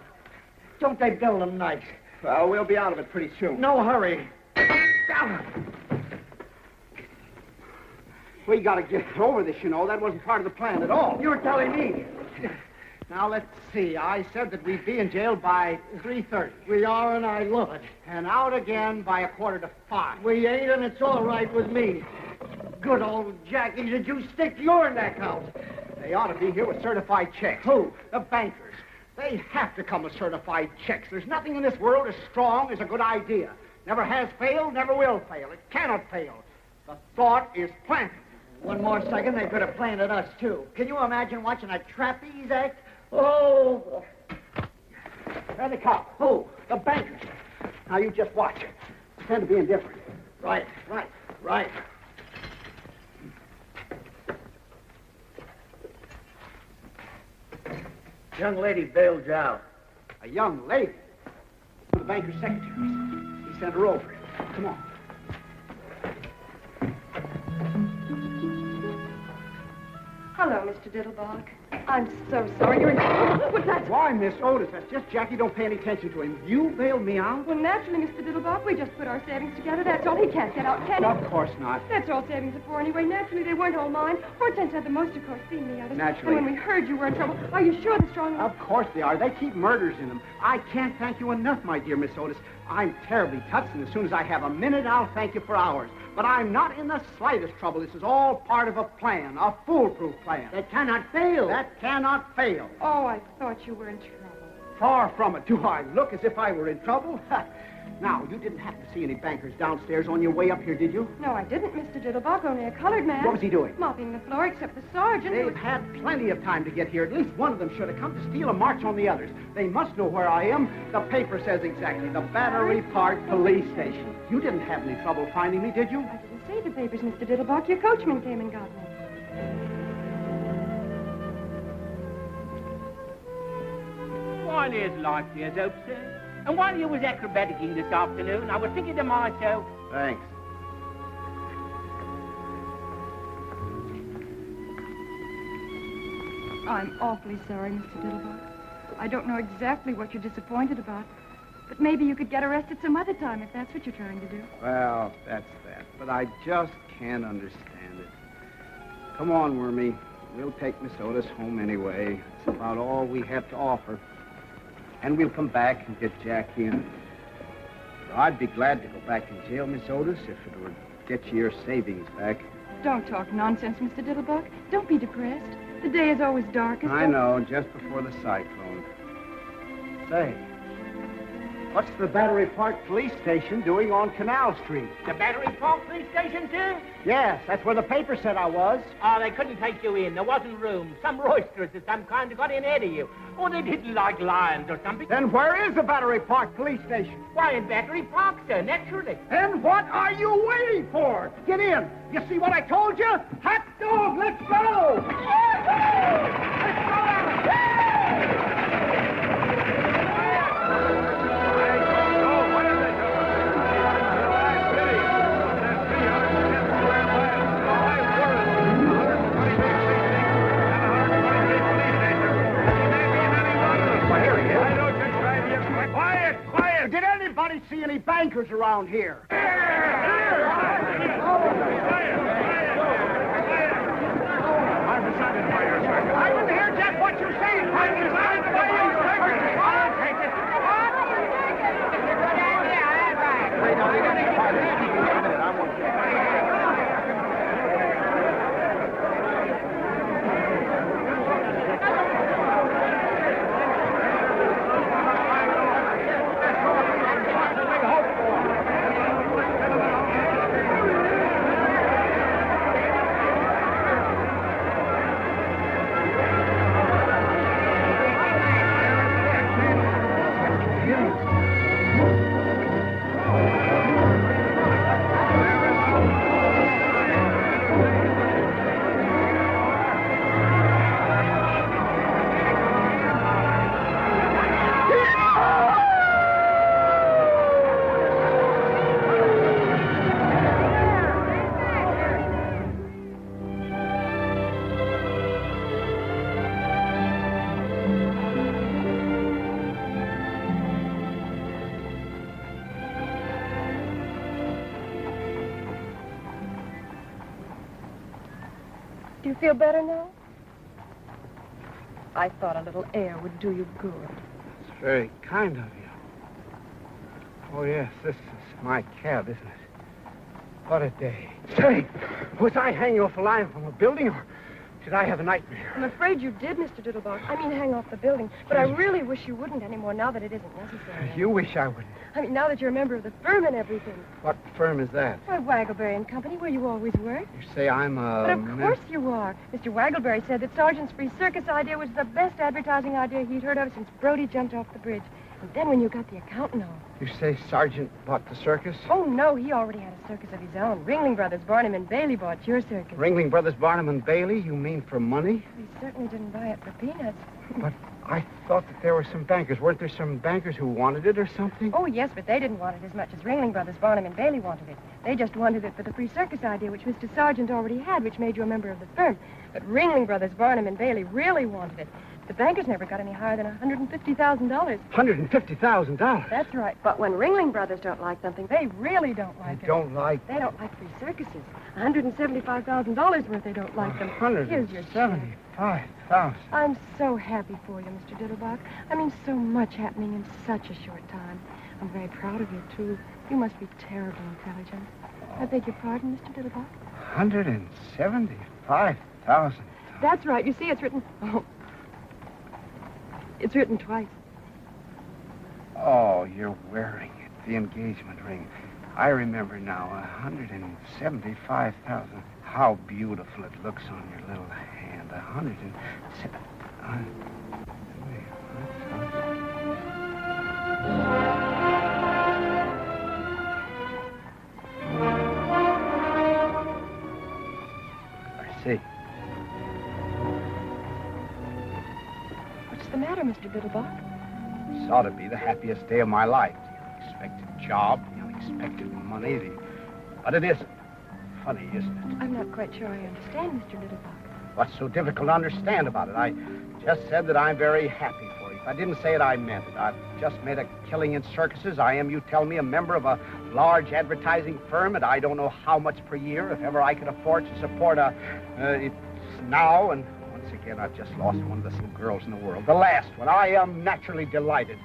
Don't they build them nice? Well, we'll be out of it pretty soon. No hurry. We gotta get over this, you know. That wasn't part of the plan at all. You're telling me. Now, let's see. I said that we'd be in jail by 3:30. We are, and I love it. And out again by 4:45. We ain't, and it's all right with me. Good old Jackie, did you stick your neck out? They ought to be here with certified checks. Who? The bankers. They have to come with certified checks. There's nothing in this world as strong as a good idea. Never has failed, never will fail. It cannot fail. The thought is planted. One more second, they could have planted us, too. Can you imagine watching a trapeze act? Oh! And the cop. Who? The bankers. Now, you just watch. Pretend to be indifferent. Right. Young lady bailed you out. A young lady? One of the banker's secretaries. He sent her over. Come on. Hello, Mr. Diddlebock. I'm so sorry. You're in trouble. What's that? Why, Miss Otis? That's just Jackie. Don't pay any attention to him. You bailed me out? Well, naturally, Mr. Diddlebock. We just put our savings together. That's all. He can't get out, can he? Of course not. That's all savings are for anyway. Naturally, they weren't all mine. Hortense had the most, of course, being the others. Naturally. And when we heard you were in trouble, are you sure the strong... Of course they are. They keep murders in them. I can't thank you enough, my dear Miss Otis. I'm terribly touched, and as soon as I have a minute, I'll thank you for hours. But I'm not in the slightest trouble. This is all part of a plan, a foolproof plan. That cannot fail. That cannot fail. Oh, I thought you were in trouble. Far from it. Do I look as if I were in trouble? Now, you didn't happen to see any bankers downstairs on your way up here, did you? No, I didn't, Mr. Diddlebock. Only a colored man. What was he doing? Mopping the floor, except the sergeant. They've had plenty of time to get here. At least one of them should have come to steal a march on the others. They must know where I am. The paper says exactly. The Battery Park Police Station. You didn't have any trouble finding me, did you? I didn't see the papers, Mr. Diddlebock. Your coachman came and got me. While there's life, there's hope, sir. And while you was acrobaticking this afternoon, I was thinking to myself... Thanks. I'm awfully sorry, Mr. Diddlebock. I don't know exactly what you're disappointed about, But maybe you could get arrested some other time if that's what you're trying to do. Well, that's that. But I just can't understand it. Come on, Wormy. We'll take Miss Otis home anyway. It's about all we have to offer. And we'll come back and get Jack in. I'd be glad to go back in jail, Miss Otis, if it would get you your savings back. Don't talk nonsense, Mr. Diddlebock. Don't be depressed. The day is always darkest. I know, just before the cyclone. Say, what's the Battery Park Police Station doing on Canal Street? The Battery Park Police Station, sir? Yes, that's where the paper said I was. Oh, they couldn't take you in. There wasn't room. Some roisterers of some kind got in ahead of you. Or they didn't like lions or something. Then where is the Battery Park Police Station? Why, in Battery Park, sir, naturally. And what are you waiting for? Get in. You see what I told you? Hot dog, let's go! Let's go! Did anybody see any bankers around here? I didn't hear just what you said. Do you feel better now? I thought a little air would do you good. It's very kind of you. Oh, yes, this is my cab, isn't it? What a day. Say, was I hanging off a line from a building, or did I have a nightmare? I'm afraid you did, Mr. Diddlebock. I mean, hang off the building. But I really wish you wouldn't anymore now that it isn't necessary. You wish I wouldn't. I mean, now that you're a member of the firm and everything. What firm is that? Why, Waggleberry and Company, where you always work. You say I'm a... But of course you are. Mr. Waggleberry said that Sergeant's free circus idea was the best advertising idea he'd heard of since Brody jumped off the bridge. And then when you got the accountant on. You say Sergeant bought the circus? Oh, no, he already had a circus of his own. Ringling Brothers, Barnum and Bailey bought your circus. Ringling Brothers, Barnum and Bailey? You mean for money? He certainly didn't buy it for peanuts. But I thought that there were some bankers. Weren't there some bankers who wanted it or something? Oh, yes, but they didn't want it as much as Ringling Brothers, Barnum and Bailey wanted it. They just wanted it for the free circus idea, which Mr. Sargent already had, which made you a member of the firm. But Ringling Brothers, Barnum and Bailey really wanted it. The bankers never got any higher than $150,000. $150,000? That's right. But when Ringling Brothers don't like something, they really don't like it. They don't like... They don't like free circuses. $175,000 worth they don't like them. Here's your check. $175,000. I'm so happy for you, Mr. Diddlebock. I mean, so much happening in such a short time. I'm very proud of you, too. You must be terribly intelligent. I beg your pardon, Mr. Diddlebock? $175,000. That's right. You see, it's written... Oh. It's written twice. Oh, you're wearing it. The engagement ring. I remember now. $175,000. How beautiful it looks on your little hand. I see. What's the matter, Mr. Diddlebock? This ought to be the happiest day of my life. The unexpected job, the unexpected money, But it isn't. Funny, isn't it? I'm not quite sure I understand, Mr. Diddlebock. What's so difficult to understand about it? I just said that I'm very happy for you. I didn't say it, I meant it. I've just made a killing in circuses. I am, you tell me, a member of a large advertising firm, and I don't know how much per year, if ever I could afford to support it's now, and once again, I've just lost one of the little girls in the world. The last one. I am naturally delighted.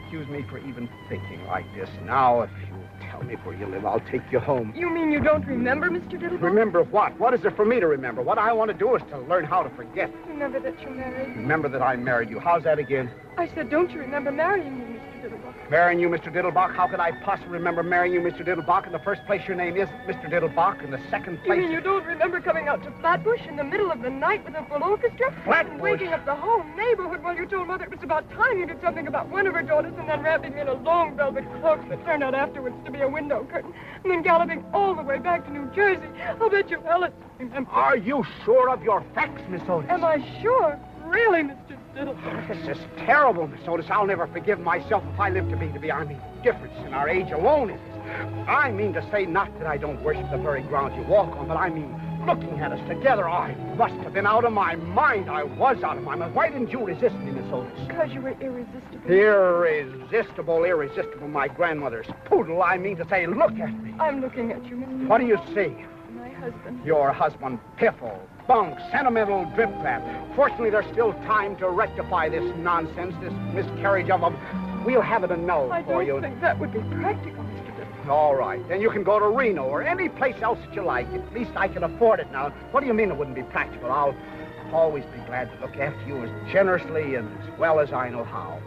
Excuse me for even thinking like this. Now, if you tell me where you live, I'll take you home. You mean you don't remember, Mr. Diddlebock? Remember what? What is there for me to remember? What I want to do is to learn how to forget. Remember that you married me? Remember that I married you. How's that again? I said, don't you remember marrying me, Mr. Diddlebock? Marrying you, Mr. Diddlebock? How could I possibly remember marrying you, Mr. Diddlebock? In the first place, your name isn't Mr. Diddlebock. In the second place... You mean you don't remember coming out to Flatbush in the middle of the night with a full orchestra? Flatbush? And waking up the whole neighborhood while you told Mother it was about time you did something about one of her daughters, and then wrapping me in a long velvet cloak that turned out afterwards to be a window curtain, and then galloping all the way back to New Jersey. I'll bet you Alice remembers. Are you sure of your facts, Miss Otis? Am I sure? Really, Mr. Diddlebock? This is terrible, Miss Otis. I'll never forgive myself if I live to be. I mean, difference in our age alone is. I mean to say not that I don't worship the very ground you walk on, but I mean looking at us together, I must have been out of my mind. I was out of my mind. Why didn't you resist me, Miss Otis? Because you were irresistible. Irresistible, my grandmother's poodle. I mean to say, look at me. I'm looking at you, Mr. What do you see? My husband. Your husband, piffle, bunk, sentimental drip-trap. Fortunately, there's still time to rectify this nonsense, this miscarriage of a... We'll have it annulled for you. I don't think that would be practical, Mr. Diddlebock. All right. Then you can go to Reno or any place else that you like. At least I can afford it now. What do you mean it wouldn't be practical? I'll always be glad to look after you as generously and as well as I know how.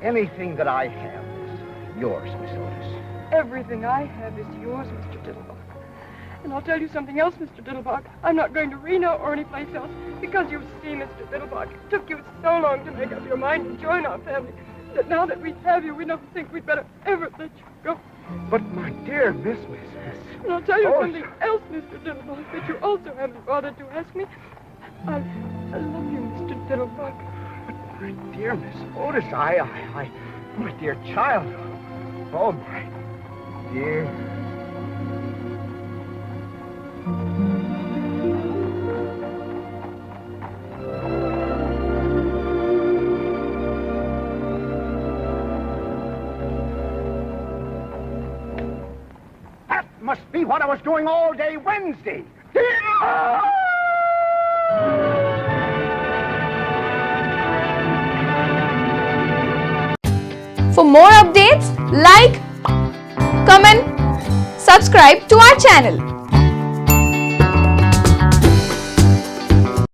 Anything that I have is yours, Miss Otis. Everything I have is yours, Mr. Diddlebock. And I'll tell you something else, Mr. Diddlebock. I'm not going to Reno or any place else because you see, Mr. Diddlebock, it took you so long to make up your mind to join our family that now that we have you, we don't think we'd better ever let you go. But, my dear Miss... And I'll tell you something else, Mr. Diddlebock, that you also haven't bothered to ask me. I love you, Mr. Diddlebock. But, my dear Miss Otis, my dear child. Oh, my dear... That must be what I was doing all day Wednesday. For more updates, like, comment, subscribe to our channel.